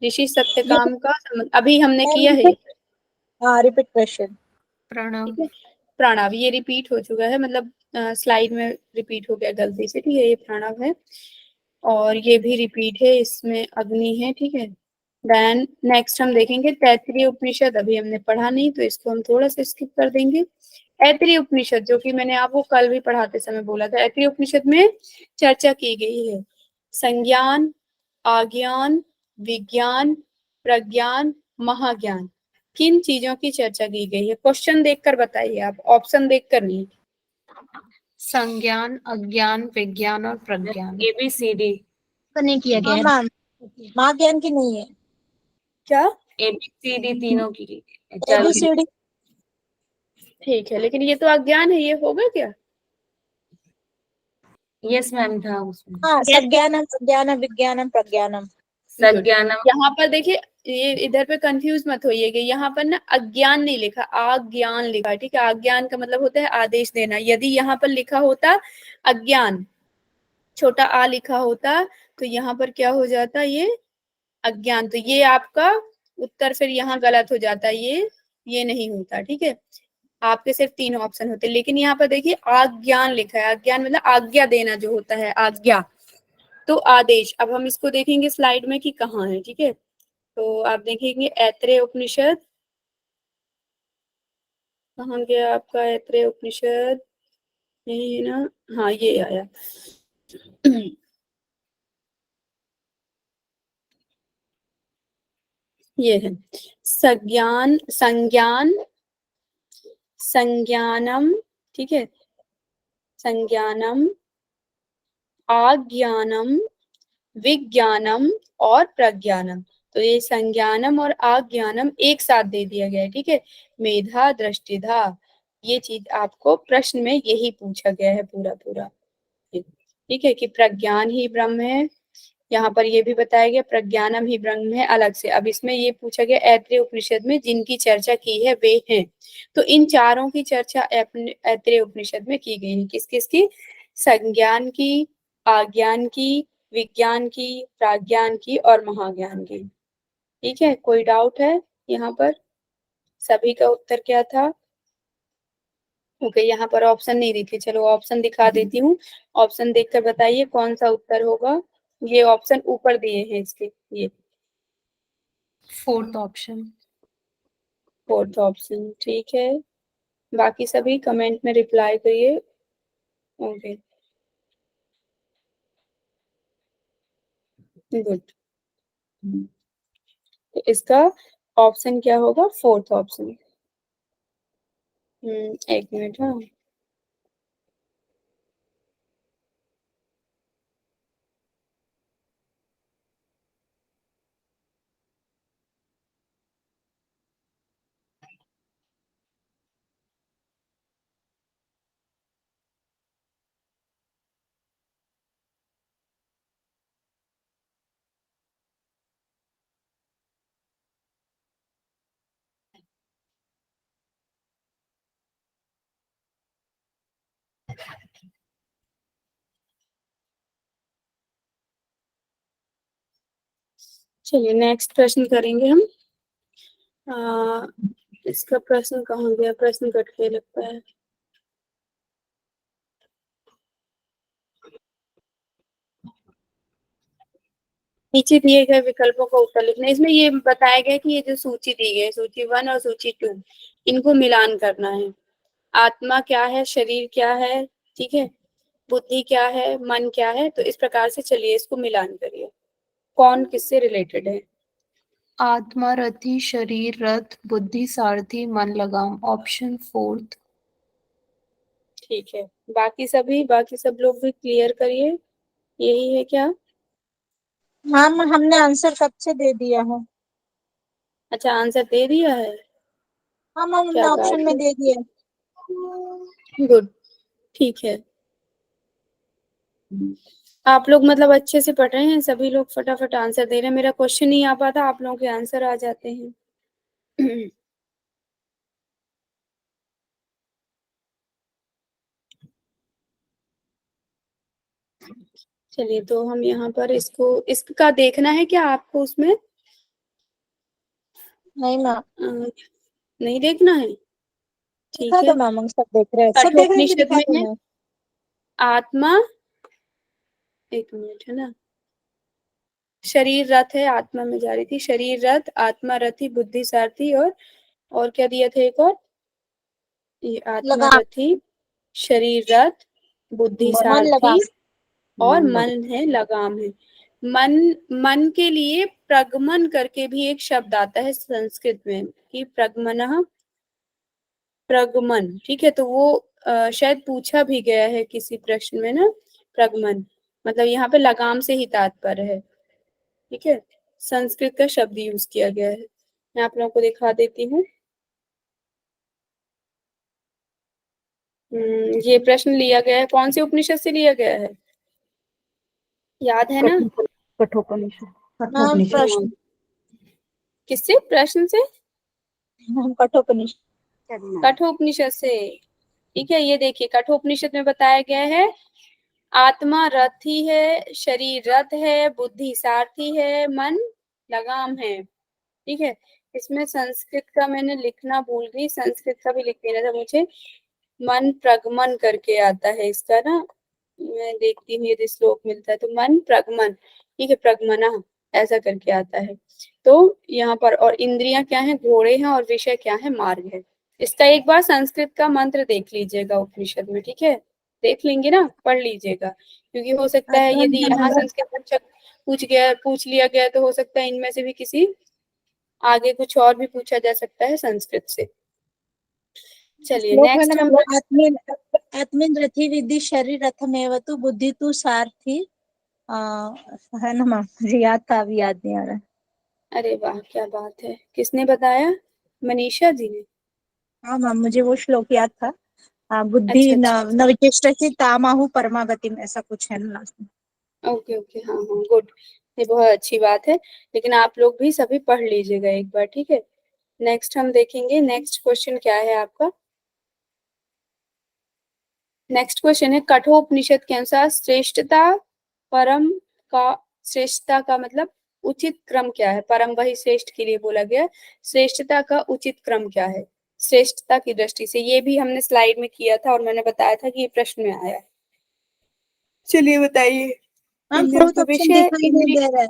ऋषि सत्यकाम का अभी हमने किया है, हाँ, रिपीट क्वेश्चन। प्रणव। ठीक है। प्रणव ये रिपीट हो चुका है, मतलब स्लाइड में रिपीट हो गया गलती से, ठीक है, ये प्रणव है। और ये भी रिपीट है, इसमें अग्नि है, ठीक है। देन नेक्स्ट हम देखेंगे तैत्तिरीय उपनिषद, अभी हमने पढ़ा नहीं तो इसको हम थोड़ा सा स्किप कर देंगे। ऐत्रेय उपनिषद, जो कि मैंने आपको कल भी पढ़ाते समय बोला था, ऐत्रेय उपनिषद में चर्चा की गई है संज्ञान, आज्ञान, विज्ञान, प्रज्ञान, महाज्ञान, किन चीजों की चर्चा की गई है। क्वेश्चन देखकर बताइए आप, ऑप्शन देखकर नहीं। संज्ञान, अज्ञान, विज्ञान और प्रज्ञान। ABCD तो नहीं किया हाँ गया है। मैम, महाज्ञान की नहीं है। क्या? ABCD तीनों की चलो ABCD ठीक है, लेकिन ये तो अज्ञान है, ये होगा क्या? यस मैम था उसमें। हाँ, संज्ञानम, संज्ञानम, विज्ञानम, प्रज्ञानम। संज्ञानम यहाँ पर देखिए, ये इधर पे कंफ्यूज मत होइएगा, यहाँ पर ना अज्ञान नहीं लिखा, आज्ञान लिखा है, ठीक है। आज्ञान का मतलब होता है आदेश देना। यदि यहाँ पर लिखा होता अज्ञान, छोटा आ लिखा होता, तो यहाँ पर क्या हो जाता, ये अज्ञान। तो ये आपका उत्तर फिर यहाँ गलत हो जाता, ये नहीं होता, ठीक है। आपके सिर्फ 3 ऑप्शन होते, लेकिन यहाँ पर देखिए आज्ञान लिखा है। आज्ञान मतलब आज्ञा देना जो होता है, आज्ञा, तो आदेश। अब हम इसको देखेंगे स्लाइड में कि कहाँ है, ठीक है। तो आप देखेंगे ऐत्रेय उपनिषद, कहाँ गया आपका ऐत्रेय उपनिषद, यही है ना, हाँ ये आया। ये है संज्ञान, संज्ञान, संज्ञानम, ठीक है, संज्ञानम, आज्ञानम, विज्ञानम और प्रज्ञानम। तो ये संज्ञानम और आज्ञानम एक साथ दे दिया गया है, ठीक है। मेधा दृष्टिधा, ये चीज आपको प्रश्न में यही पूछा गया है पूरा पूरा, ठीक है, कि प्रज्ञान ही ब्रह्म है। यहाँ पर ये भी बताया गया प्रज्ञानम ही ब्रह्म है अलग से। अब इसमें ये पूछा गया ऐत्रेय उपनिषद में जिनकी चर्चा की है वे हैं, तो इन चारों की चर्चा ऐत्रेय उपनिषद में की गई है। किस किस की? संज्ञान की, आज्ञान की, विज्ञान की, प्राज्ञान की और महाज्ञान की, ठीक है। कोई डाउट है यहाँ पर? सभी का उत्तर क्या था? ओके, यहाँ पर ऑप्शन नहीं दी थी, चलो ऑप्शन दिखा देती हूँ। ऑप्शन देखकर बताइए कौन सा उत्तर होगा। ये ऑप्शन ऊपर दिए हैं इसके, ये फोर्थ ऑप्शन। फोर्थ ऑप्शन, ठीक है। बाकी सभी कमेंट में रिप्लाई करिए। Okay, good. तो इसका ऑप्शन क्या होगा? Fourth option. एक मिनट, हाँ। चलिए नेक्स्ट प्रश्न करेंगे हम। इसका प्रश्न कहाँ गया? प्रश्न कट के लगता है। नीचे दिए गए विकल्पों का उत्तर लिखना। इसमें ये बताया गया कि ये जो सूची दी गई, सूची 1 और सूची 2, इनको मिलान करना है। आत्मा क्या है, शरीर क्या है, ठीक है, बुद्धि क्या है, मन क्या है। तो इस प्रकार से चलिए इसको मिलान करिए, कौन किससे रिलेटेड है। आत्मा रथी, शरीर रथ, बुद्धि सारथी, मन लगाम। Option fourth. ठीक है, बाकी सब लोग भी क्लियर करिए, यही है क्या? हाँ, हमने आंसर कब से दे दिया है। अच्छा, आंसर दे दिया है, हाँ मैम, हमने क्या ऑप्शन बात में है, दे दिया। गुड, ठीक है। आप लोग मतलब अच्छे से पढ़ रहे हैं, सभी लोग फटाफट आंसर दे रहे हैं। मेरा क्वेश्चन नहीं आ पाता, आप लोगों के आंसर आ जाते हैं। चलिए, तो हम यहाँ पर इसका देखना है क्या आपको उसमें? नहीं मैम, नहीं देखना है, दिखा ठीक दो है। मैम, हम सब देख रहे हैं, सब देख रहे हैं कि कठोपनिषद दिखा में दो है मैम। आत्मा, एक मिनट है ना, शरीर रथ है, आत्मा में जा रही थी, शरीर रथ, आत्मा रथी, बुद्धि सारथी, और क्या दिया था एक और? ये आत्मा लगाम, रथी, शरीर रथ, बुद्धि मन सारथी लगाम। और मन है, लगाम है। मन, मन के लिए प्रगमन करके भी एक शब्द आता है संस्कृत में कि प्रगमन, प्रगमन, ठीक है। तो वो शायद पूछा भी गया है किसी प्रश्न में ना, प्रगमन मतलब यहाँ पे लगाम से ही तात्पर्य है, ठीक है। संस्कृत का शब्द यूज किया गया है। मैं आप लोगों को दिखा देती हूँ। ये प्रश्न लिया गया है, कौन से उपनिषद से लिया गया है, याद है ना? कठोपनिषद। मैम कठोपनिषद। प्रश्न किससे? प्रश्न से? कठोपनिषद। कठोपनिषद से, ठीक है। ये देखिए कठोपनिषद में बताया गया है आत्मा रथी है, शरीर रथ है, बुद्धि सारथी है, मन लगाम है, ठीक है। इसमें संस्कृत का मैंने लिखना भूल गई, संस्कृत का भी लिख देना था मुझे। मन प्रगमन करके आता है इसका ना, मैं देखती हूँ यदि श्लोक मिलता है तो। मन प्रगमन, ठीक है, प्रगमना ऐसा करके आता है। तो यहाँ पर और इंद्रियां क्या है, घोड़े हैं, और विषय क्या है, मार्ग है। इसका एक बार संस्कृत का मंत्र देख लीजिएगा उपनिषद में, ठीक है। देख लेंगे ना, पढ़ लीजिएगा, क्योंकि हो सकता है यदि यहाँ संस्कृत पूछ लिया गया तो हो सकता है इनमें से भी किसी आगे कुछ और भी पूछा जा सकता है संस्कृत से। चलिए श्लोक में नेक्स्ट ना हम मतलब आत्मेन रथि विद्धि शरीर रथमेव तु बुद्धि तु सारथी है ना मैम, मुझे याद था, अभी याद नहीं आ रहा। अरे वाह क्या बात है, किसने बताया? मनीषा जी ने। हाँ मैम, मुझे वो श्लोक याद था। बुद्धि अच्छा अच्छा, नविचेष्टसि तामाहु परमागतिम, ऐसा कुछ है ना लास्ट में। ओके ओके, हाँ हाँ, गुड। ये बहुत अच्छी बात है, लेकिन आप लोग भी सभी पढ़ लीजिएगा एक बार, ठीक है। नेक्स्ट हम देखेंगे, नेक्स्ट क्वेश्चन क्या है आपका। नेक्स्ट क्वेश्चन है कठोपनिषद के अनुसार श्रेष्ठता परम का, श्रेष्ठता का मतलब उचित क्रम क्या है? परम वही श्रेष्ठ के लिए बोला गया, श्रेष्ठता का उचित क्रम क्या है श्रेष्ठता की दृष्टि से? ये भी हमने स्लाइड में किया था और मैंने बताया था कि ये प्रश्न में आया है। चलिए बताइए। मैम इंद्रियों फोर्थ के ऑप्शन विषय, दिखाई नहीं दे रहा है,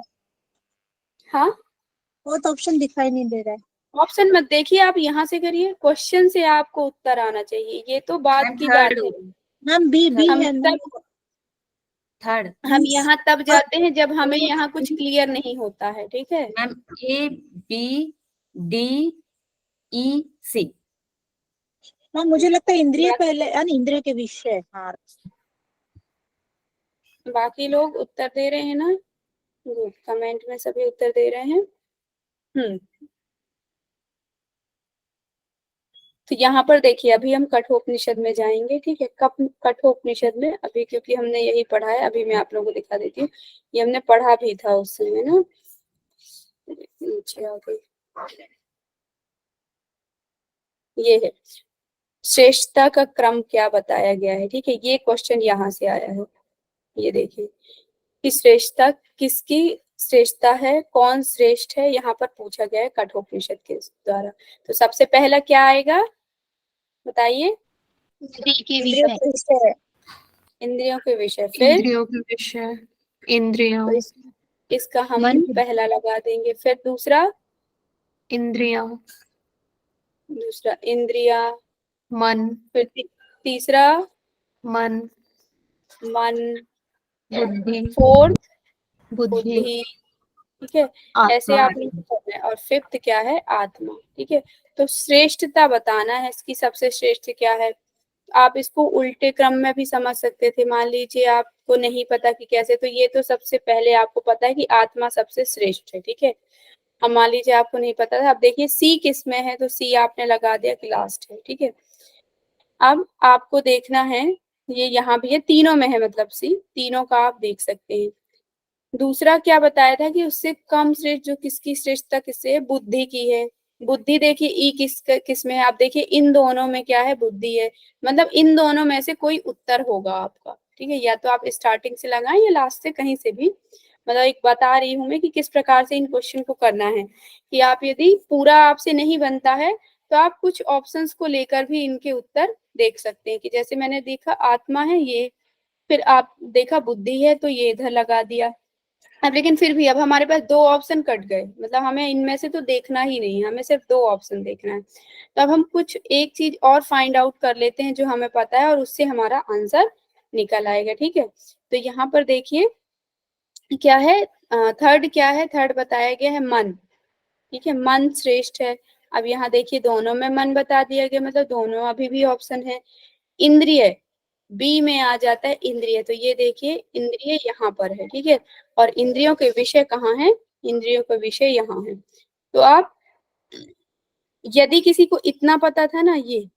हाँ फोर्थ ऑप्शन दिखाई नहीं दे रहा है। ऑप्शन मत देखिए, आप यहाँ से करिए, क्वेश्चन से आपको उत्तर आना चाहिए, ये तो बाद मैम की थर्ड बात है। मैम बी हम है मैम। थर्ड हम यहाँ तब जाते हैं जब हमें यहाँ कुछ क्लियर नहीं होता है, ठीक है। Ma'am A B D E C. Ma'am मुझे लगता है इंद्रिय या पहले, यानी इंद्रिय के विषय। हाँ बाकी लोग उत्तर दे रहे हैं ना? गुड, कमेंट में सभी उत्तर दे रहे हैं। तो यहाँ पर देखिए अभी हम कठोपनिषद में जाएंगे, ठीक है। कठोपनिषद में अभी, क्योंकि हमने यही पढ़ा है, अभी मैं आप लोगों को दिखा देती हूँ। ये हमने पढ़ा भी था उस समय ना, नीचे आ गई, ये है श्रेष्ठता का क्रम क्या बताया गया है, ठीक है। ये क्वेश्चन यहाँ से आया है, ये देखिए कि श्रेष्ठता किसकी श्रेष्ठता है, कौन श्रेष्ठ है, यहाँ पर पूछा गया है कठोपनिषद के द्वारा। तो सबसे पहला क्या आएगा बताइए? इंद्रिय के विषय। इंद्रियों के विषय, फिर इंद्रियों के विषय, इंद्रियों, तो इसका हम मन। पहला लगा देंगे। फिर दूसरा, इंद्रियां, दूसरा इंद्रिया। मन, फिर तीसरा मन, मन। बुद्धि, फोर्थ बुद्धि, बुद्धि, ठीक है। ऐसे आत्मा। आप लोग करना है। और फिफ्थ क्या है? आत्मा, ठीक है। तो श्रेष्ठता बताना है इसकी, सबसे श्रेष्ठ क्या है। आप इसको उल्टे क्रम में भी समझ सकते थे, मान लीजिए आपको नहीं पता कि कैसे, तो ये तो सबसे पहले आपको पता है कि आत्मा सबसे श्रेष्ठ है, ठीक है। अब मान लीजिए आपको नहीं पता था, अब देखिए सी किस में है, तो सी आपने लगा दिया कि लास्ट है, ठीक है। अब आपको देखना है, ये यहाँ भी है, तीनों में है, मतलब सी तीनों का आप देख सकते हैं। दूसरा क्या बताया था कि उससे कम श्रेष्ठ, जो किसकी श्रेष्ठता किससे है, बुद्धि की है। बुद्धि देखिए ई किस में है, आप देखिए इन दोनों में क्या है, बुद्धि है। मतलब इन दोनों में से कोई उत्तर होगा आपका, ठीक है। या तो आप स्टार्टिंग से लगाएं या लास्ट से, कहीं से भी। मतलब एक बता रही हूँ मैं कि किस प्रकार से इन क्वेश्चन को करना है, कि आप यदि पूरा आपसे नहीं बनता है तो आप कुछ ऑप्शंस को लेकर भी इनके उत्तर देख सकते हैं, कि जैसे मैंने देखा आत्मा है ये, फिर आप देखा बुद्धि है तो ये इधर लगा दिया। अब लेकिन फिर भी अब हमारे पास दो ऑप्शन कट गए, मतलब हमें इनमें से तो देखना ही नहीं है, हमें सिर्फ दो ऑप्शन देखना है। तो अब हम कुछ एक चीज और फाइंड आउट कर लेते हैं जो हमें पता है, और उससे हमारा आंसर निकल आएगा, ठीक है। तो यहाँ पर देखिए क्या है, थर्ड क्या है, थर्ड बताया गया है मन, ठीक है। मन श्रेष्ठ है। अब यहाँ देखिए दोनों में मन बता दिया गया, मतलब दोनों अभी भी ऑप्शन है। इंद्रिय, बी में आ जाता है इंद्रिय। तो ये देखिए इंद्रिय यहाँ पर है, ठीक है, और इंद्रियों के विषय कहाँ है, इंद्रियों का विषय यहाँ है। तो आप, यदि किसी को इतना पता था ना, ये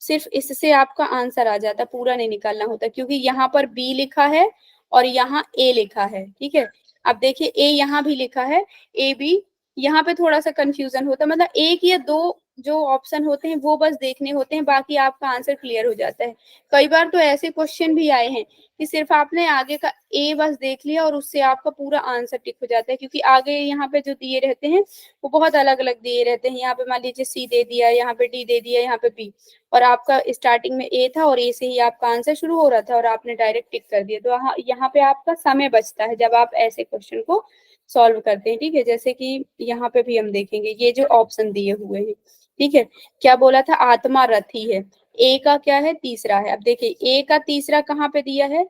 सिर्फ इससे आपका आंसर आ जाता, पूरा नहीं निकालना होता, क्योंकि यहाँ पर बी लिखा है और यहाँ ए लिखा है, ठीक है। अब देखिए ए यहाँ भी लिखा है, ए बी, यहाँ पे थोड़ा सा कंफ्यूजन होता है, मतलब एक या दो जो ऑप्शन होते हैं वो बस देखने होते हैं, बाकी आपका आंसर क्लियर हो जाता है। कई बार तो ऐसे क्वेश्चन भी आए हैं कि सिर्फ आपने आगे का ए बस देख लिया और उससे आपका पूरा आंसर टिक हो जाता है, क्योंकि आगे यहाँ पे जो दिए रहते हैं वो बहुत अलग अलग दिए रहते हैं। यहाँ पे मान लीजिए सी दे दिया, यहाँ पे डी दे दिया, यहाँ पे बी, और आपका स्टार्टिंग में ए था और ए से ही आपका आंसर शुरू हो रहा था और आपने डायरेक्ट टिक कर दिया। तो यहाँ पे आपका समय बचता है जब आप ऐसे क्वेश्चन को सॉल्व करते हैं, ठीक है। जैसे कि यहाँ पे भी हम देखेंगे ये जो ऑप्शन दिए हुए हैं, ठीक है, क्या बोला था, आत्मा रथी है, ए का क्या है, तीसरा है। अब देखिए ए का तीसरा कहाँ पे दिया है,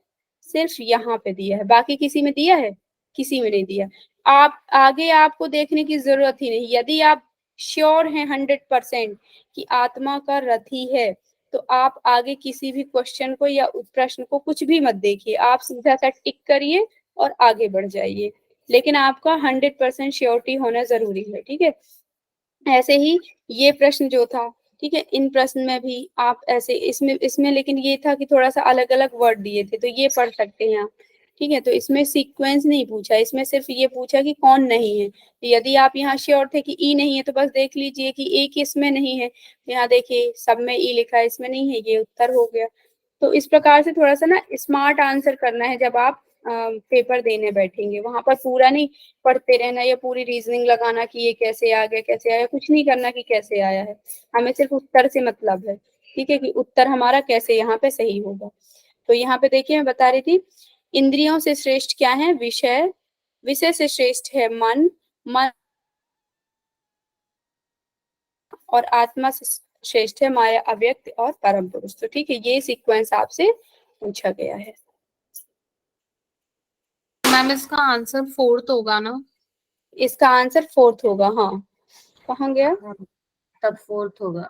सिर्फ यहाँ पे दिया है, बाकी किसी में दिया है, किसी में नहीं दिया। आप आगे आपको देखने की जरूरत ही नहीं, यदि आप श्योर हैं 100% कि आत्मा का रथी है, तो आप आगे किसी भी क्वेश्चन को या प्रश्न को कुछ भी मत देखिए, आप सीधा सा टिक करिए और आगे बढ़ जाइए, लेकिन आपका 100% श्योरिटी होना जरूरी है, ठीक है। ऐसे ही ये प्रश्न जो था, ठीक है, इन प्रश्न में भी आप ऐसे, इसमें लेकिन ये था कि थोड़ा सा अलग अलग वर्ड दिए थे, तो ये पढ़ सकते हैं आप, ठीक है। तो इसमें सीक्वेंस नहीं पूछा, इसमें सिर्फ ये पूछा कि कौन नहीं है। तो यदि आप यहाँ श्योर थे कि ई नहीं है तो बस देख लीजिए कि ए किस में नहीं है, यहाँ देखिए सब में ई लिखा है, इसमें नहीं है, ये उत्तर हो गया। तो इस प्रकार से थोड़ा सा ना स्मार्ट आंसर करना है जब आप पेपर देने बैठेंगे, वहां पर पूरा नहीं पढ़ते रहना या पूरी रीजनिंग लगाना कि ये कैसे आ गया, कैसे आया, कुछ नहीं करना कि कैसे आया है, हमें सिर्फ उत्तर से मतलब है, ठीक है, कि उत्तर हमारा कैसे यहाँ पे सही होगा। तो यहाँ पे देखिए मैं बता रही थी, इंद्रियों से श्रेष्ठ क्या है, विषय, विषय से श्रेष्ठ है मन, मन और आत्मा से श्रेष्ठ है माया, अव्यक्त और परम पुरुष। तो ठीक है, ये सीक्वेंस आपसे पूछा गया है। मैम इसका आंसर 4th होगा ना? इसका आंसर 4th होगा, हाँ, कहाँ गया, तब 4th होगा।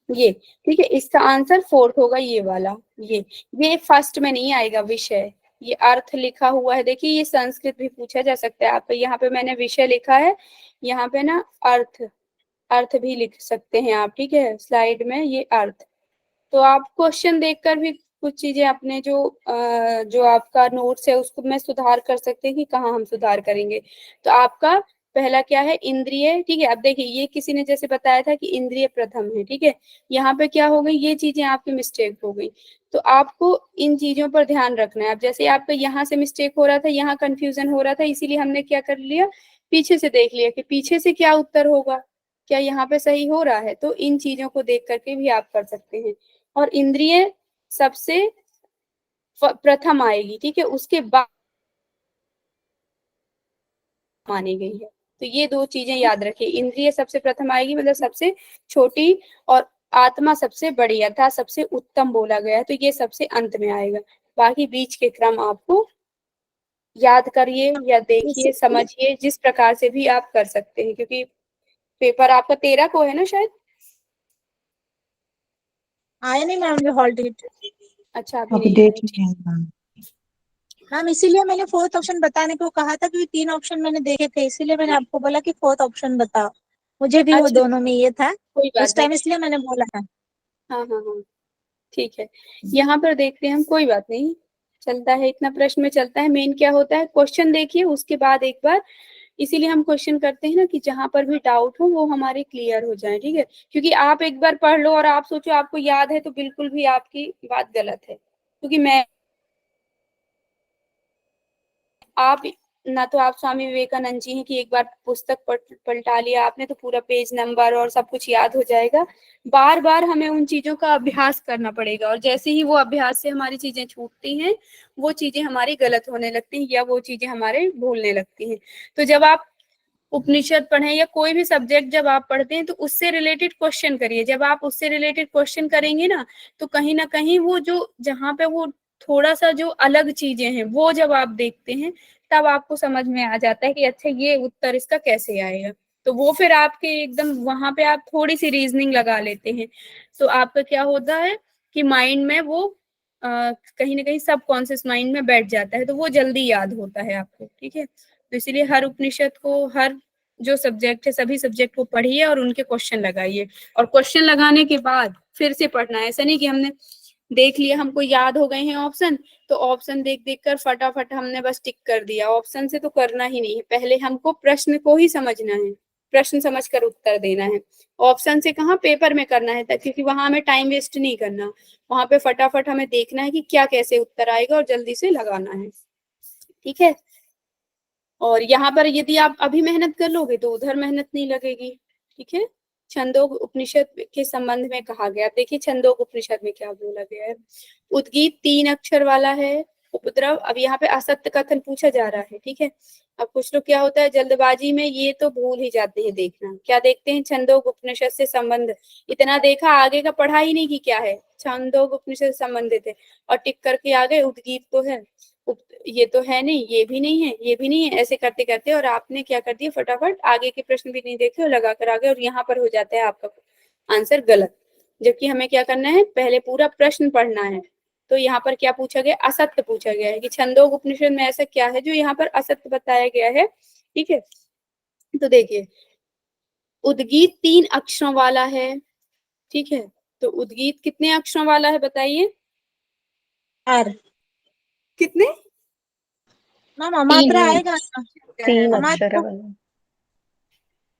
ये, ठीक है, इसका आंसर 4th होगा, ये वाला, ये फर्स्ट में नहीं आएगा विषय, ये अर्थ लिखा हुआ है, देखिए ये संस्कृत भी पूछा जा सकता है आपको, यहाँ पे मैंने विषय लिखा है, यहाँ पे ना अर्थ, अर्थ भी लिख सकते हैं आप, ठीक है, स्लाइड में ये अर्थ। तो आप क्वेश्चन देखकर भी कुछ चीजें अपने जो आपका नोट्स है उसको में सुधार कर सकते हैं कि कहाँ हम सुधार करेंगे। तो आपका पहला क्या है, इंद्रिय, ठीक है। अब देखिए ये किसी ने जैसे बताया था कि इंद्रिय प्रथम है, ठीक है, यहाँ पे क्या हो गई, ये चीजें आपकी मिस्टेक हो गई, तो आपको इन चीजों पर ध्यान रखना है। अब जैसे आपका यहाँ से मिस्टेक हो रहा था, यहाँ कंफ्यूजन हो रहा था, इसीलिए हमने क्या कर लिया, पीछे से देख लिया कि पीछे से क्या उत्तर होगा, क्या यहाँ पे सही हो रहा है, तो इन चीजों को देख करके भी आप कर सकते हैं। और इंद्रिय सबसे प्रथम आएगी, ठीक है, उसके बाद मानी गई है। तो ये दो चीजें याद रखिए, इंद्रिय सबसे प्रथम आएगी मतलब सबसे छोटी, और आत्मा सबसे बड़ी अर्थात सबसे उत्तम बोला गया है, तो ये सबसे अंत में आएगा। बाकी बीच के क्रम आपको याद करिए या देखिए, समझिए, जिस प्रकार से भी आप कर सकते हैं, क्योंकि पेपर आपका 13 को है ना शायद। आया नहीं मैम, ये हॉल टिकट। अच्छा, अभी अभी देख नहीं लिया है मैम। मैम इसीलिए मैंने 4th ऑप्शन बताने को कहा था, क्योंकि 3 ऑप्शन मैंने देखे थे, इसीलिए मैंने आपको बोला कि 4th ऑप्शन बताओ, मुझे भी वो अच्छा, दोनों में ये था कोई बात उस टाइम, नहीं, इसलिए मैंने बोला है। हाँ हाँ हाँ, ठीक है, यहाँ पर देखते हैं हम, कोई बात नहीं, चलता है, इतना प्रश्न में चलता है। मेन क्या होता है, क्वेश्चन देखिए उसके बाद एक बार, इसीलिए हम क्वेश्चन करते हैं ना कि जहां पर भी डाउट हो वो हमारे क्लियर हो जाए, ठीक है, क्योंकि आप एक बार पढ़ लो और आप सोचो आपको याद है, तो बिल्कुल भी आपकी बात गलत है, क्योंकि मैं आप ना, तो आप स्वामी विवेकानंद जी हैं कि एक बार पुस्तक पलटा लिया आपने तो पूरा पेज नंबर और सब कुछ याद हो जाएगा, बार बार हमें उन चीजों का अभ्यास करना पड़ेगा, और जैसे ही वो अभ्यास से हमारी चीजें छूटती हैं, वो चीजें हमारी गलत होने लगती हैं या वो चीजें हमारे भूलने लगती हैं। तो जब आप उपनिषद पढ़ें या कोई भी सब्जेक्ट जब आप पढ़ते हैं तो उससे रिलेटेड क्वेश्चन करिए, जब आप उससे रिलेटेड क्वेश्चन करेंगे ना, तो कहीं ना कहीं वो जो जहाँ पे वो थोड़ा सा जो अलग चीजें हैं वो जब आप देखते हैं तब आपको समझ में आ जाता है कि अच्छा ये उत्तर इसका कैसे आएगा, तो वो फिर आपके एकदम वहां पे आप थोड़ी सी रीजनिंग लगा लेते हैं, तो आपका क्या होता है, कि माइंड में वो कहीं ना कहीं सब कॉन्शियस माइंड में बैठ जाता है, तो वो जल्दी याद होता है आपको, ठीक है। तो इसीलिए हर उपनिषद को, हर जो सब्जेक्ट है सभी सब्जेक्ट को पढ़िए और उनके क्वेश्चन लगाइए, और क्वेश्चन लगाने के बाद फिर से पढ़ना है। ऐसा नहीं कि हमने देख लिया, हमको याद हो गए हैं ऑप्शन, तो ऑप्शन देख देख कर फटाफट हमने बस टिक कर दिया। ऑप्शन से तो करना ही नहीं है, पहले हमको प्रश्न को ही समझना है, प्रश्न समझकर उत्तर देना है। ऑप्शन से कहाँ पेपर में करना है, क्योंकि वहां हमें टाइम वेस्ट नहीं करना, वहां पे फटाफट हमें देखना है कि क्या कैसे उत्तर आएगा और जल्दी से लगाना है, ठीक है। और यहाँ पर यदि आप अभी मेहनत कर लोगे तो उधर मेहनत नहीं लगेगी, ठीक है। छंदोग उपनिषद के संबंध में कहा गया, देखिए छंदोग उपनिषद में क्या बोला गया है। उद्गीत 3 अक्षर वाला है। उपद्रव, अब यहाँ पे असत्य कथन पूछा जा रहा है, ठीक है। अब कुछ लोग क्या होता है जल्दबाजी में ये तो भूल ही जाते हैं देखना, क्या देखते हैं छंदोग उपनिषद से संबंध, इतना देखा आगे का पढ़ा ही नहीं कि क्या है, छंदोग उपनिषद से संबंधित है और टिक करके आ गए उद्गीत तो है, ये तो है नहीं, ये भी नहीं है, ये भी नहीं है, ऐसे करते करते और आपने क्या कर दिया फटाफट आगे के प्रश्न भी नहीं देखे और लगा कर आ गए, और यहाँ पर हो जाता है आपका आंसर गलत। जबकि हमें क्या करना है, पहले पूरा प्रश्न पढ़ना है। तो यहाँ पर क्या पूछा गया, असत्य पूछा गया है कि छंदोग उपनिषद में ऐसा क्या है जो यहाँ पर असत्य बताया गया है, ठीक है। तो देखिए उद्गीत 3 अक्षरों वाला है, ठीक है। तो उद्गीत कितने अक्षरों वाला है बताइए, आर कितने? मैम अमात्रा आएगा ना? 3 अमात्रा अक्षर है वाला।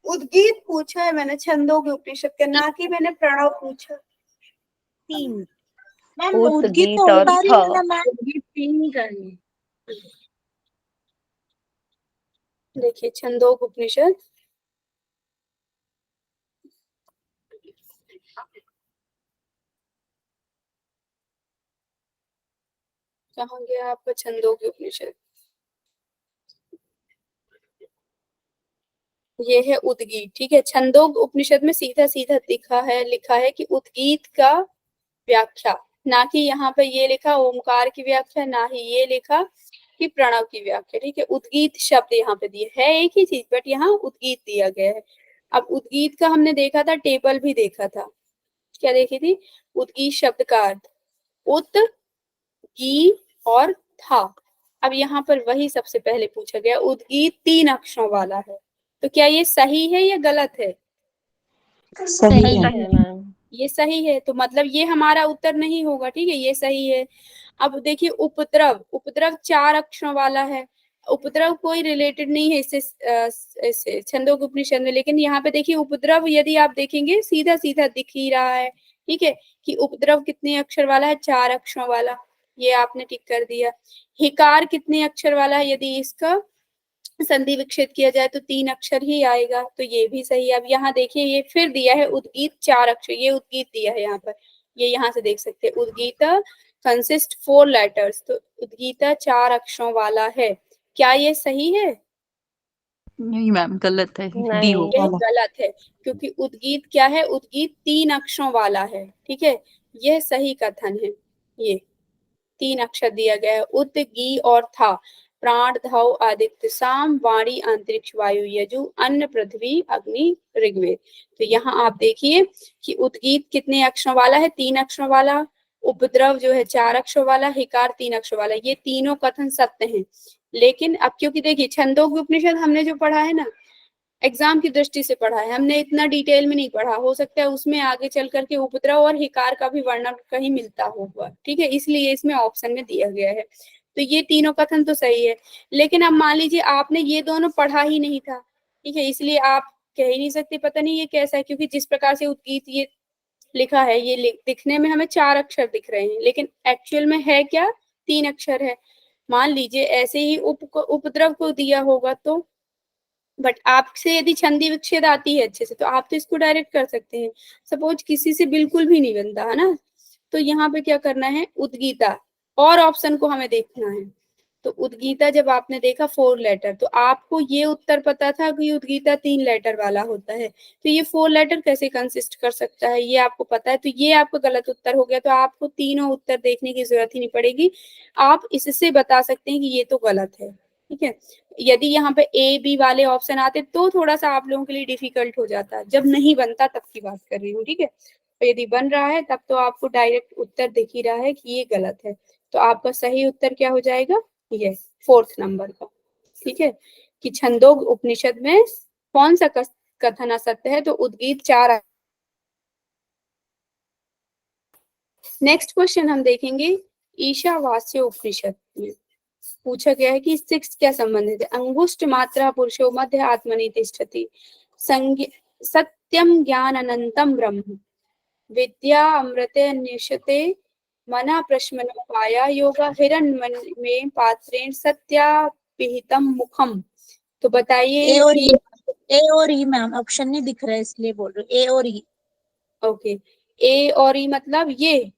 उद्गीत पूछा है मैंने छंदोग उपनिषद का, ना कि मैंने प्रणव पूछा। 3 मैम उत, उद्गीत गीत तो और ओंकार ही थ। है ना मैम? उद्गीत 3 ही करनी। देखिए छंदोग उपनिषद, कहाँ गया आपका छंदोग उपनिषद, ये है उद्गीत, ठीक है। छंदोग उपनिषद में सीधा सीधा लिखा है कि उद्गीत का व्याख्या, ना कि यहाँ पे ये लिखा ओमकार की व्याख्या, ना ही ये लिखा कि प्रणव की व्याख्या, ठीक है। उद्गीत शब्द यहाँ पे दिए है एक ही चीज, बट यहाँ उद्गीत दिया गया है। अब उद्गीत का हमने देखा था, टेबल भी देखा था, क्या देखी थी, उद्गीत शब्द का अर्थ उत, गी और था। अब यहाँ पर वही सबसे पहले पूछा गया, उद्गीत 3 अक्षरों वाला है, तो क्या ये सही है या गलत है? सही है। सही है मैम। ये सही है, तो मतलब ये हमारा उत्तर नहीं होगा, ठीक है, ये सही है। अब देखिए उपद्रव, उपद्रव 4 अक्षरों वाला है, उपद्रव कोई रिलेटेड नहीं है इससे छंदोग उपनिषद में, लेकिन यहाँ पे देखिए उपद्रव यदि आप देखेंगे सीधा सीधा दिख ही रहा है, ठीक है, कि उपद्रव कितने अक्षर वाला है, 4 अक्षरों वाला, ये आपने टिक कर दिया। हिकार कितने अक्षर वाला है, यदि इसका संधि विच्छेद किया जाए तो 3 अक्षर ही आएगा, तो ये भी सही है। अब यहाँ देखिए ये फिर दिया है उद्गीत 4 अक्षर, ये उद्गीत दिया है यहाँ पर, ये यहाँ से देख सकते हैं उद्गीता कंसिस्ट 4 लेटर्स, तो उद्गीता 4 अक्षरों वाला है, क्या ये सही है? नहीं मैम गलत है, डी नहीं। हो। यह गलत है, क्योंकि उद्गीत क्या है, उद्गीत 3 अक्षरों वाला है, ठीक है, यह सही कथन है। ये 3 अक्षर दिया गया है, उत, गी और था, प्राण, धव, आदित्य, साम, वाणी, अंतरिक्ष, वायु, यजु, अन्न, पृथ्वी, अग्नि, ऋग्वेद। तो यहाँ आप देखिए कि उद्गीत कितने अक्षरों वाला है, 3 अक्षरों वाला, उपद्रव जो है 4 अक्षरों वाला, हिकार 3 अक्षरों वाला, ये तीनों कथन सत्य हैं। लेकिन अब क्योंकि देखिए छंदोग उपनिषद हमने जो पढ़ा है ना, एग्जाम की दृष्टि से पढ़ा है, हमने इतना डिटेल में नहीं पढ़ा, हो सकता है उसमें आगे चल करके उपद्रव और हिकार का भी वर्णन कहीं मिलता होगा, ठीक है, इसलिए इसमें ऑप्शन में दिया गया है। तो ये तीनों कथन तो सही है, लेकिन अब मान लीजिए आपने ये दोनों पढ़ा ही नहीं था, ठीक है, इसलिए आप कह ही नहीं सकते पता नहीं ये कैसा है, क्योंकि जिस प्रकार से उद्गीत ये लिखा है, ये दिखने में हमें 4 अक्षर दिख रहे हैं, लेकिन एक्चुअल में है क्या, 3 अक्षर है। मान लीजिए ऐसे ही उपद्रव को दिया होगा तो, बट आपसे यदि छंदी विच्छेद आती है अच्छे से तो आप तो इसको डायरेक्ट कर सकते हैं। सपोज किसी से बिल्कुल भी नहीं बनता है ना, तो यहाँ पे क्या करना है, उद्गीता और ऑप्शन को हमें देखना है। तो उद्गीता जब आपने देखा 4 लेटर, तो आपको ये उत्तर पता था कि उद्गीता 3 लेटर वाला होता है, तो ये 4 लेटर कैसे कंसिस्ट कर सकता है, ये आपको पता है, तो ये आपका गलत उत्तर हो गया। तो आपको तीनों उत्तर देखने की जरूरत ही नहीं पड़ेगी, आप इससे बता सकते हैं कि ये तो गलत है, ठीक है। यदि यहाँ पे ए बी वाले ऑप्शन आते तो थोड़ा सा आप लोगों के लिए डिफिकल्ट हो जाता, जब नहीं बनता तब की बात कर रही हूँ, ठीक है। यदि बन रहा है तब तो आपको डायरेक्ट उत्तर दिख ही रहा है कि ये गलत है। तो आपका सही उत्तर क्या हो जाएगा, ये 4th नंबर का। ठीक है, कि छंदोग उपनिषद में कौन सा कथन असत्य है, तो उद्गीत 4। नेक्स्ट क्वेश्चन हम देखेंगे ईशावास्य उपनिषद में पूछा गया है कि इससे क्या संबंधित है। अंगुष्ठ मात्रा पुरुषो मध्य आत्मनि तिष्ठति, सत्यम ज्ञान अनंतम ब्रह्म, विद्या अमृते निशते, मना प्रश्मनोपाया योगा हिरण्मय में पात्रेण सत्यापिहितम मुखम। तो बताइए ए और कि ए और ई मैम, ऑप्शन नहीं दिख रहा है इसलिए बोल रही हूँ, ए और ई। ओके, ए और ई मतलब ये,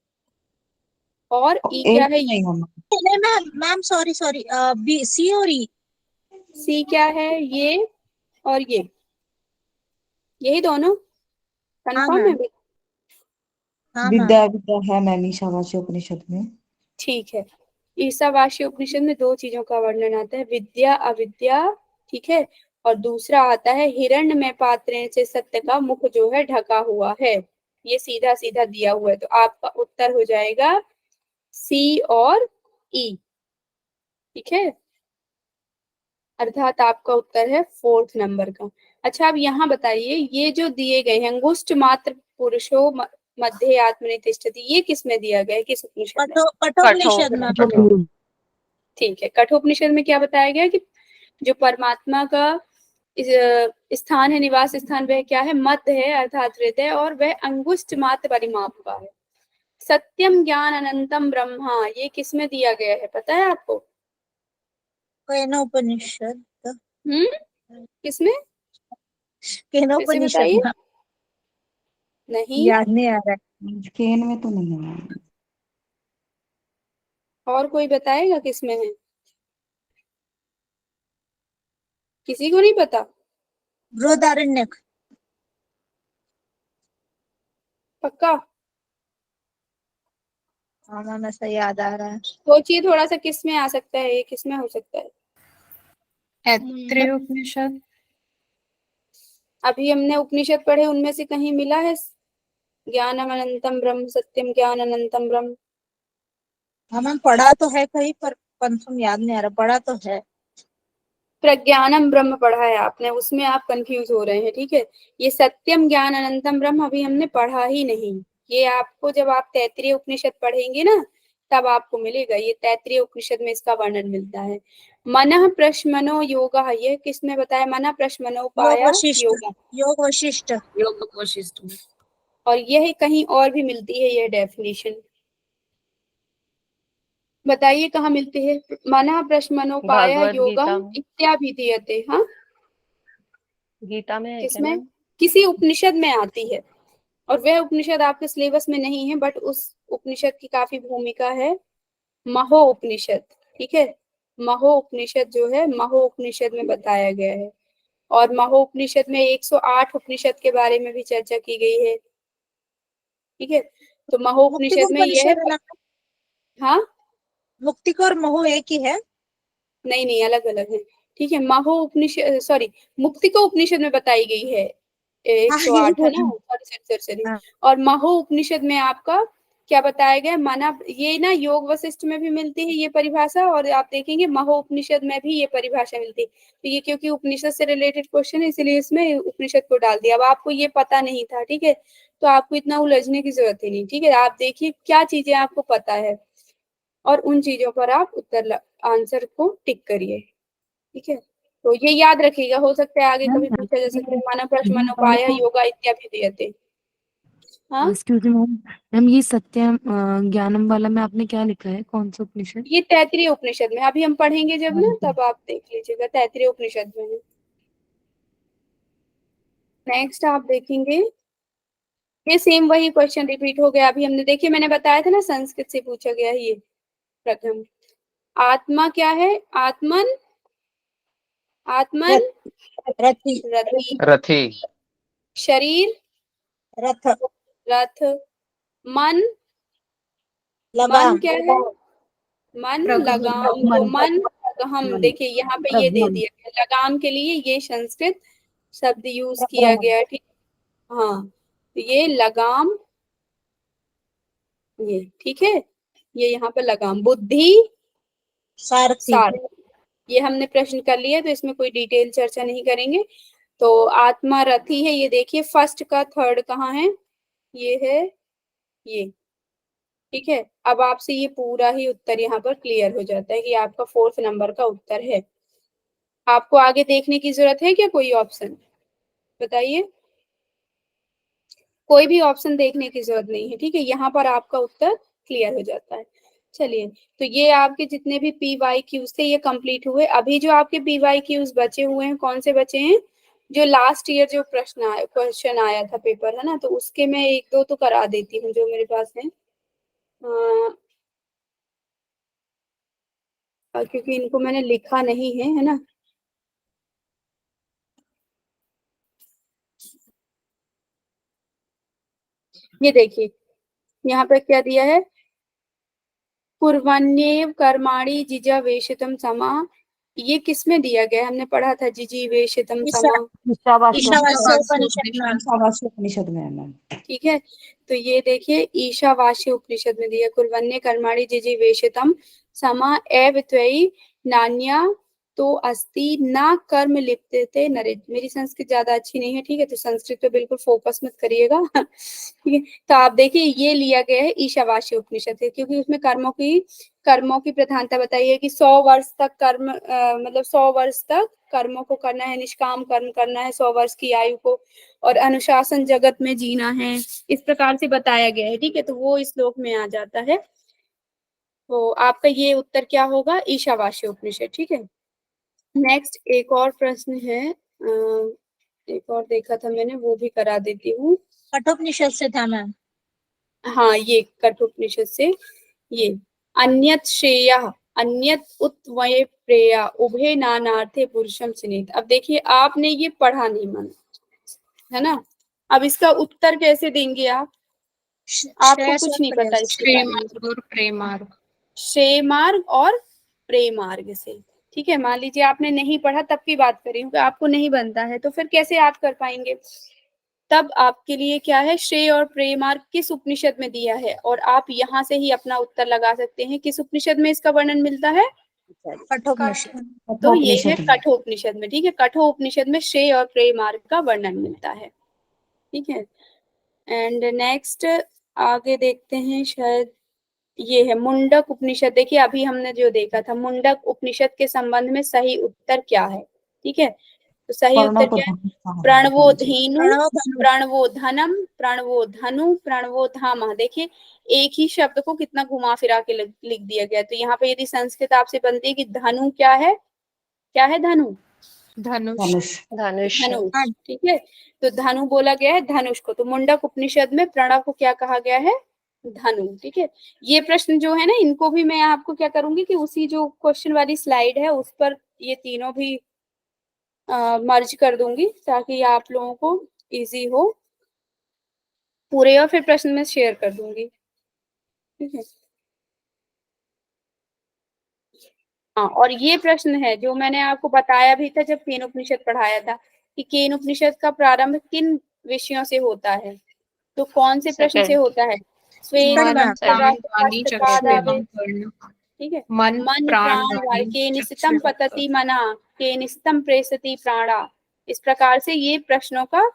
और ई क्या है, नहीं होना। नहीं ma'am, ma'am sorry sorry, B, C और ई। सी क्या है, ये और ये, यही दोनों हाँ कंफर्म है। मैम, हाँ मैम। विद्या विद्या है मैम ईशावास्य उपनिषद में। ठीक है, ईशावास्य उपनिषद में 2 चीजों का वर्णन आता है, विद्या अविद्या। ठीक है, और दूसरा आता है हिरण्य में पात्रेण से सत्य का मुख जो है ढका हुआ है। ये सीधा सीधा दिया हुआ है, तो आपका उत्तर हो जाएगा सी और ई। ठीक है, अर्थात आपका उत्तर है 4th नंबर का। अच्छा, अब यहाँ बताइए, ये जो दिए गए हैं अंगुष्ठ मात्र पुरुषो मध्य आत्मनि तिष्ठति, ये किस में दिया गया है, किस उपनिषद में? कठोपनिषद मैम। ठीक है, कठोपनिषद में क्या बताया गया कि जो परमात्मा का स्थान है, निवास स्थान, वह क्या है, मध्य है अर्थात हृदय, और वह अंगुष्ठ मात्र परिमाप का है। सत्यम ज्ञान अनंतम ब्रह्मा, ये किस में दिया गया है, पता है आपको? केनोपनिषद। किसमें, फिर से केनोपनिषद बताइए। मैम, नहीं, याद नहीं आ रहा है। केन में तो नहीं है। और कोई बताएगा किसमें है? किसी को नहीं पता? बृहदारण्यक। पक्का? हाँ मैम, ऐसा याद आ रहा है। सोचिए थोड़ा सा, किस में आ सकता है, ये किस में हो सकता है? ऐत्रेय उपनिषद। अभी हमने उपनिषद पढ़े, उनमें से कहीं मिला है ज्ञानम अनंतम ब्रह्म, सत्यम ज्ञान अनंतम ब्रह्म? हाँ मैम, पढ़ा तो है कहीं पर, कंफर्म याद नहीं आ रहा, पढ़ा तो है। प्रज्ञानम ब्रह्म पढ़ा है आपने, उसमें आप कंफ्यूज हो रहे हैं। ठीक है, ये सत्यम ज्ञान अनंतम ब्रह्म अभी हमने पढ़ा ही नहीं। ये आपको जब आप तैत्तिरीय उपनिषद पढ़ेंगे ना, तब आपको मिलेगा। ये तैत्तिरीय उपनिषद में इसका वर्णन मिलता है। मनः प्रश्मनो योगा, ये किसने बताया, मनः प्रश्मनो योग पाया वशिष्ठ। योगा, योग वशिष्ठ। योग वशिष्ठ में। और यह कहीं और भी मिलती है यह डेफिनेशन, बताइए कहाँ मिलती है? मनः प्रश्मनोपाय भगवद योगम गीता में। इत्याभिधीयते। हाँ, गीता में है क्या किसमें? मैम? किसी उपनिषद में आती है, और वह उपनिषद आपके सिलेबस में नहीं है, बट उस उपनिषद की काफी भूमिका है, महो उपनिषद। ठीक है, महो उपनिषद जो है, महो उपनिषद में बताया गया है। और महो उपनिषद में 108 उपनिषद के बारे में भी चर्चा की गई है। ठीक है, तो महो मुक्ति को उपनिषद में यह उपनिषद है ना? हाँ, मुक्ति को और मोह एक ही है। नहीं नहीं, अलग अलग है। ठीक है, महो उपनिषद, सॉरी, मुक्ति को उपनिषद में बताई गई है, हाँ यही 108 है बोल ना, रही हूँ। Sorry sorry sorry. हाँ। और महो उपनिषद में आपका क्या बताया गया, माना, ये ना योग वशिष्ठ में भी मिलती है ये परिभाषा, और आप देखेंगे महो उपनिषद में भी ये परिभाषा मिलती है। तो ये क्योंकि उपनिषद से रिलेटेड क्वेश्चन है, इसलिए इसमें उपनिषद को डाल दिया। अब आपको ये पता नहीं था, ठीक है, तो आपको इतना उलझने की जरूरत ही नहीं। ठीक है, आप देखिए क्या चीजें आपको पता है, और उन चीजों पर आप उत्तर आंसर को टिक करिए। ठीक है, तो ये याद रखिएगा, हो सकता है आगे कभी पूछा जा सकता है, मानव प्रश्न मनोपाय योगा इत्यादि दिए। हाँ, एक्सक्यूज मी मैम, मैम ये सत्यम ज्ञानम वाला में आपने क्या लिखा है, कौन सा उपनिषद? ये तैत्तिरीय उपनिषद में, अभी हम पढ़ेंगे जब ना, तब आप देख लीजिएगा, तैत्तिरीय उपनिषद में है। नेक्स्ट आप देखेंगे, ये सेम वही क्वेश्चन रिपीट हो गया। अभी हमने देखिए, मैंने बताया था ना, संस्कृत से पूछा गया है ये प्रथम। आत्मा क्या है, आत्मन, आत्मन रथी। रथी, रथी। शरीर रथ। रथ, मन, मन लगाम। क्या है, मन लगाम, तो मन हम देखिए यहाँ पे ये दे दिया है, लगाम के लिए ये संस्कृत शब्द यूज किया गया है। ठीक, हाँ, तो ये लगाम ये ठीक है, ये यहाँ पर लगाम, बुद्धि सारथी। सारथी, ये हमने प्रश्न कर लिया, तो इसमें कोई डिटेल चर्चा नहीं करेंगे। तो आत्मा रथी है, ये देखिए फर्स्ट का थर्ड कहाँ है, ये है ये, ठीक है। अब आपसे ये पूरा ही उत्तर यहाँ पर क्लियर हो जाता है कि आपका 4th नंबर का उत्तर है। आपको आगे देखने की जरूरत है क्या, कोई ऑप्शन बताइए? कोई भी ऑप्शन देखने की जरूरत नहीं है, ठीक है, यहाँ पर आपका उत्तर क्लियर हो जाता है। चलिए, तो ये आपके जितने भी PYQs थे ये कंप्लीट हुए। अभी जो आपके PYQs बचे हुए हैं, कौन से बचे हैं? जो लास्ट ईयर जो क्वेश्चन आया था पेपर, है ना, तो उसके मैं एक दो तो करा देती हूँ जो मेरे पास है, क्योंकि इनको मैंने लिखा नहीं है ना। ये देखिए यहाँ पे क्या दिया है, कुर्वन्येव कर्माणि जिजीवेशितम समा, ये किसमें दिया गया है? हमने पढ़ा था जिजीवेशितम समा, ईशावास्य उपनिषद में है मैम। ठीक है। तो ये देखिए ईशावास्य उपनिषद में दिया, कुर्वन्य कर्माणि जिजीवेशितम समा एवत्वयि नान्या तो अस्ति ना कर्म लिप्यते नरेत। मेरी संस्कृत ज्यादा अच्छी नहीं है, ठीक है, तो संस्कृत पे बिल्कुल फोकस मत करिएगा, ठीक है। तो आप देखिए ये लिया गया है ईशावास्य उपनिषद से, क्योंकि उसमें कर्मों की प्रधानता बताई है कि 100 वर्ष तक कर्म मतलब 100 वर्ष तक कर्मों को करना है, निष्काम कर्म करना है 100 वर्ष की आयु को, और अनुशासन जगत में जीना है, इस प्रकार से बताया गया है, ठीक है। तो वो इस श्लोक में आ जाता है। तो आपका ये उत्तर क्या होगा, ईशावास्य उपनिषद, ठीक है। नेक्स्ट एक और प्रश्न है, एक और देखा था मैंने, वो भी करा देती हूँ। कठोपनिषद से था मैम। हाँ, ये कठोपनिषद से, ये अन्यत श्रेया अन्यत उत्वय प्रेया उभे नानार्थे पुरुषम सिनेत। अब देखिए आपने ये पढ़ा नहीं मन, है ना, अब इसका उत्तर कैसे देंगे आप? आपको कुछ नहीं पता इसके बारे में। मार्ग और प्रेमार्ग, श्रेय मार्ग और प्रेमार्ग से, ठीक है। मान लीजिए आपने नहीं पढ़ा, तब की बात कर रही हूँ, आपको नहीं बनता है, तो फिर कैसे आप कर पाएंगे? तब आपके लिए क्या है, श्रेय और प्रेमार्ग किस उपनिषद में दिया है, और आप यहाँ से ही अपना उत्तर लगा सकते हैं किस उपनिषद में इसका वर्णन मिलता है। कठोपनिषद। तो ये है कठोपनिषद में, ठीक है, कठोपनिषद में श्रेय और प्रेमार्ग का वर्णन मिलता है, ठीक है। एंड नेक्स्ट आगे देखते हैं, शायद ये है मुंडक उपनिषद। देखिए अभी हमने जो देखा था, मुंडक उपनिषद के संबंध में सही उत्तर क्या है, ठीक है। तो सही उत्तर क्या है, प्रणवो धीनु, प्रणवो धनम, प्रणवो धनु, प्रणवो धाम। देखिए एक ही शब्द को कितना घुमा फिरा के लिख दिया गया। तो यहाँ पे यदि संस्कृत आपसे बनती है कि धनु क्या है, क्या है धनु, धनुष, धनुष, धनुष, ठीक है। तो धनु बोला गया है धनुष को, तो मुंडक उपनिषद में प्रणव को क्या कहा गया है, धनु, ठीक है। ये प्रश्न जो है ना, इनको भी मैं आपको क्या करूंगी कि उसी जो क्वेश्चन वाली स्लाइड है उस पर ये तीनों भी मर्ज कर दूंगी, ताकि आप लोगों को इजी हो पूरे, और फिर प्रश्न में शेयर कर दूंगी, ठीक है। हाँ, और ये प्रश्न है जो मैंने आपको बताया भी था जब केन उपनिषद पढ़ाया था, कि केन उपनिषद का प्रारंभ किन विषयों से होता है, तो कौन से प्रश्न से होता है, ठीक है, मन प्राण वाणी के निशितम पतति मना, के निशितम प्रेषति प्राणा, इस प्रकार से ये प्रश्नों का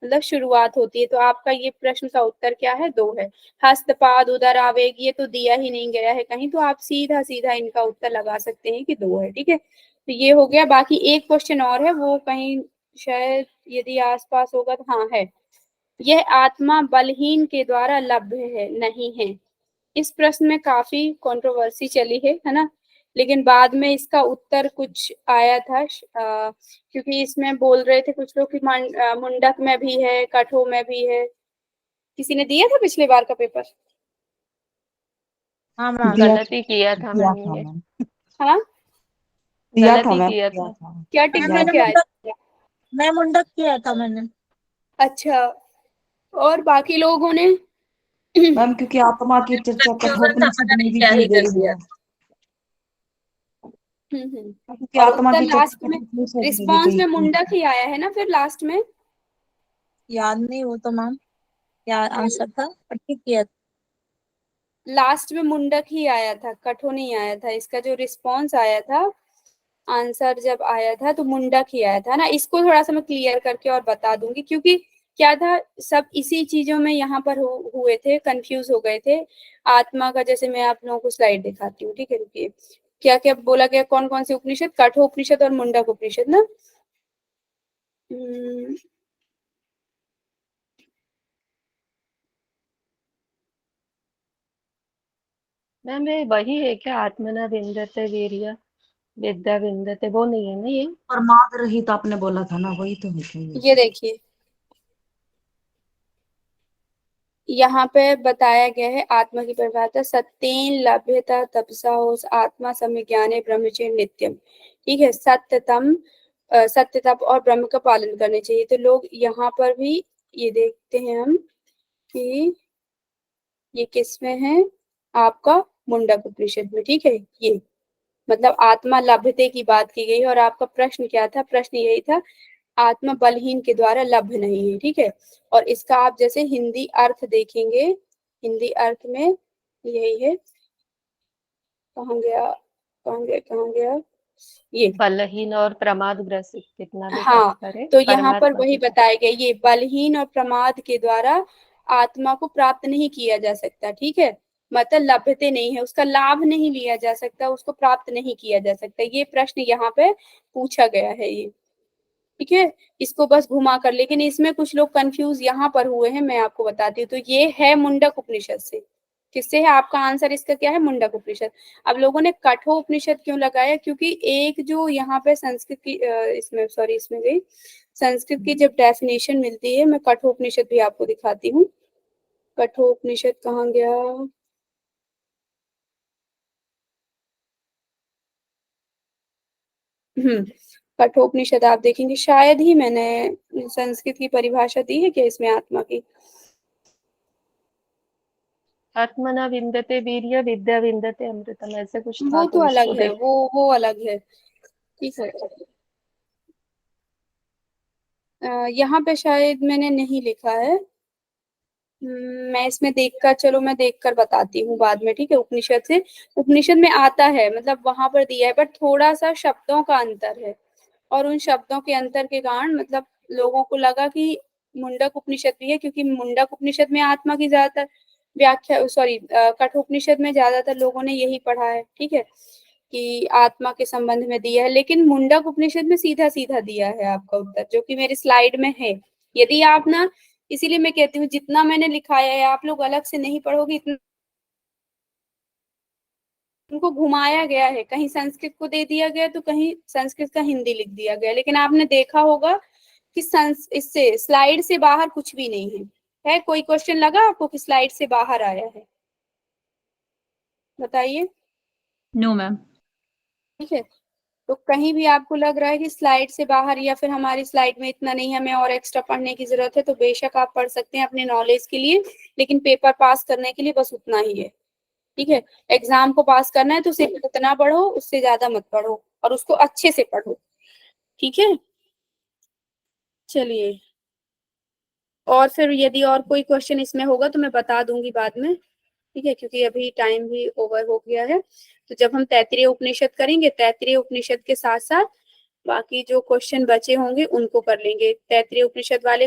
मतलब शुरुआत होती है। तो आपका ये प्रश्न का उत्तर क्या है, 2 है। हस्तपाद उदर आवेग ये तो दिया ही नहीं गया है कहीं, तो आप सीधा सीधा इनका उत्तर लगा सकते हैं कि 2 है, ठीक है। तो ये हो गया। बाकी एक क्वेश्चन और है, वो कहीं शायद यदि आसपास होगा तो, हाँ है, यह आत्मा बलहीन के द्वारा लभ्य है नहीं है। इस प्रश्न में काफी कंट्रोवर्सी चली है ना, लेकिन बाद में इसका उत्तर कुछ आया था, क्योंकि इसमें बोल रहे थे कुछ लोग कि मुंडक में भी है, कठो में भी है। किसी ने दिया था पिछले बार का पेपर? हाँ मैम। गलती किया था मैंने, हाँ गलती किया था। क्या टिक में क्या है? मैं मुंडक किया था मैंने। अच्छा, और बाकी लोगों ने? मैम क्योंकि आत्मा की चर्चा कठोपनिषद में भी की गई है, क्योंकि आत्मा की लास्ट चर्चा में रिस्पॉन्स में मुंडक ही आया है ना, फिर लास्ट में याद नहीं वो तो मैम क्या आंसर था, पर ठीक किया था। लास्ट में मुंडक ही आया था, कठो नहीं आया था। इसका जो रिस्पॉन्स आया था, आंसर जब आया था तो मुंडक ही आया था ना। इसको थोड़ा सा मैं क्लियर करके और बता दूंगी, क्योंकि क्या था, सब इसी चीजों में यहाँ पर हुए थे, कंफ्यूज हो गए थे। आत्मा का, जैसे मैं आप लोगों को स्लाइड दिखाती हूँ, ठीक है, रुकिए। क्या क्या बोला गया, कौन कौन से उपनिषद, कठोपनिषद और मुंडक उपनिषद ना। मैम ये वही है क्या, आत्मना विन्दते वीर्य विद्या विन्दते, वो नहीं है ना ये? प्रमाद रहित आपने बोला था ना, वही तो है क्या ये देखिए, यहाँ पे बताया गया है आत्मा की परिभाषा, सत्येन लभ्यता तपसा हो आत्मा सम्यज्ञाने ब्रह्मचर्य नित्यम। ठीक है, सत्य तप और ब्रह्म का पालन करने चाहिए। तो लोग यहाँ पर भी ये देखते हैं हम कि ये किस में है, आपका मुंडक उपनिषद में। ठीक है, ये मतलब आत्मा लभ्यते की बात की गई है। और आपका प्रश्न क्या था, प्रश्न यही था, आत्मा बलहीन के द्वारा लभ्य नहीं है। ठीक है, और इसका आप जैसे हिंदी अर्थ देखेंगे, हिंदी अर्थ में यही है, कहाँ गया कहाँ गया कहाँ गया, ये बलहीन और प्रमाद ग्रसित कितना भी हाँ। तप करे, तो यहाँ पर परमात्मा वही की बताया गया, ये बलहीन और प्रमाद के द्वारा आत्मा को प्राप्त नहीं किया जा सकता। ठीक है, मतलब लभ्यते नहीं है, उसका लाभ नहीं लिया जा सकता, उसको प्राप्त नहीं किया जा सकता। ये प्रश्न यहाँ पे पूछा गया है ये। ठीक है, इसको बस घुमा कर, लेकिन इसमें कुछ लोग कंफ्यूज यहाँ पर हुए हैं, मैं आपको बताती हूँ। तो ये है मुंडक उपनिषद से, किससे है, आपका आंसर इसका क्या है, मुंडक उपनिषद। अब लोगों ने कठो उपनिषद क्यों लगाया, क्योंकि एक जो यहाँ पे संस्कृत की इसमें सॉरी इसमें गई, संस्कृत की जब डेफिनेशन मिलती है, मैं कठो उपनिषद भी आपको दिखाती हूँ। कठो उपनिषद कहाँ गया, कठोपनिषद आप देखेंगे, शायद ही मैंने संस्कृत की परिभाषा दी है क्या इसमें आत्मा की। आत्मना विन्दते वीर्य विद्या विन्दते अमृतम, ऐसे कुछ था वो तो तो अलग उसको है, देख। वो अलग है। ठीक है, यहाँ पे शायद मैंने नहीं लिखा है। मैं इसमें देखकर, चलो मैं देखकर बताती हूँ बाद में। ठीक है, उपनिषद से, उपनिषद में आता है, मतलब वहां पर दिया है, बट थोड़ा सा शब्दों का अंतर है। और उन शब्दों के अंतर के कारण मतलब लोगों को लगा कि मुंडक उपनिषद भी है, क्योंकि मुंडक उपनिषद में आत्मा की ज्यादातर व्याख्या, सॉरी कठोपनिषद में ज्यादातर लोगों ने यही पढ़ा है। ठीक है, कि आत्मा के संबंध में दिया है, लेकिन मुंडक उपनिषद में सीधा सीधा दिया है आपका उत्तर, जो कि मेरी स्लाइड में है। यदि आप ना, इसीलिए मैं कहती हूँ जितना मैंने लिखाया है आप लोग अलग से नहीं पढ़ोगे, इतना उनको घुमाया गया है, कहीं संस्कृत को दे दिया गया तो कहीं संस्कृत का हिंदी लिख दिया गया। लेकिन आपने देखा होगा कि इससे स्लाइड से बाहर कुछ भी नहीं है कोई क्वेश्चन लगा आपको कि स्लाइड से बाहर आया है, बताइए। No ma'am. ठीक है, तो कहीं भी आपको लग रहा है कि स्लाइड से बाहर, या फिर हमारी स्लाइड में इतना नहीं, हमें और एक्स्ट्रा पढ़ने की जरूरत है, तो बेशक आप पढ़ सकते हैं अपने नॉलेज के लिए, लेकिन पेपर पास करने के लिए बस उतना ही है। ठीक है, एग्जाम को पास करना है तो सिर्फ उतना पढ़ो, उससे ज्यादा मत पढ़ो, और उसको अच्छे से पढ़ो। ठीक है, चलिए, और फिर यदि और कोई क्वेश्चन इसमें होगा तो मैं बता दूंगी बाद में। ठीक है, क्योंकि अभी टाइम भी ओवर हो गया है। तो जब हम तैत्तिरीय उपनिषद करेंगे, तैत्तिरीय उपनिषद के साथ साथ बाकी जो क्वेश्चन बचे होंगे उनको कर लेंगे। तैत्तिरीय उपनिषद वाले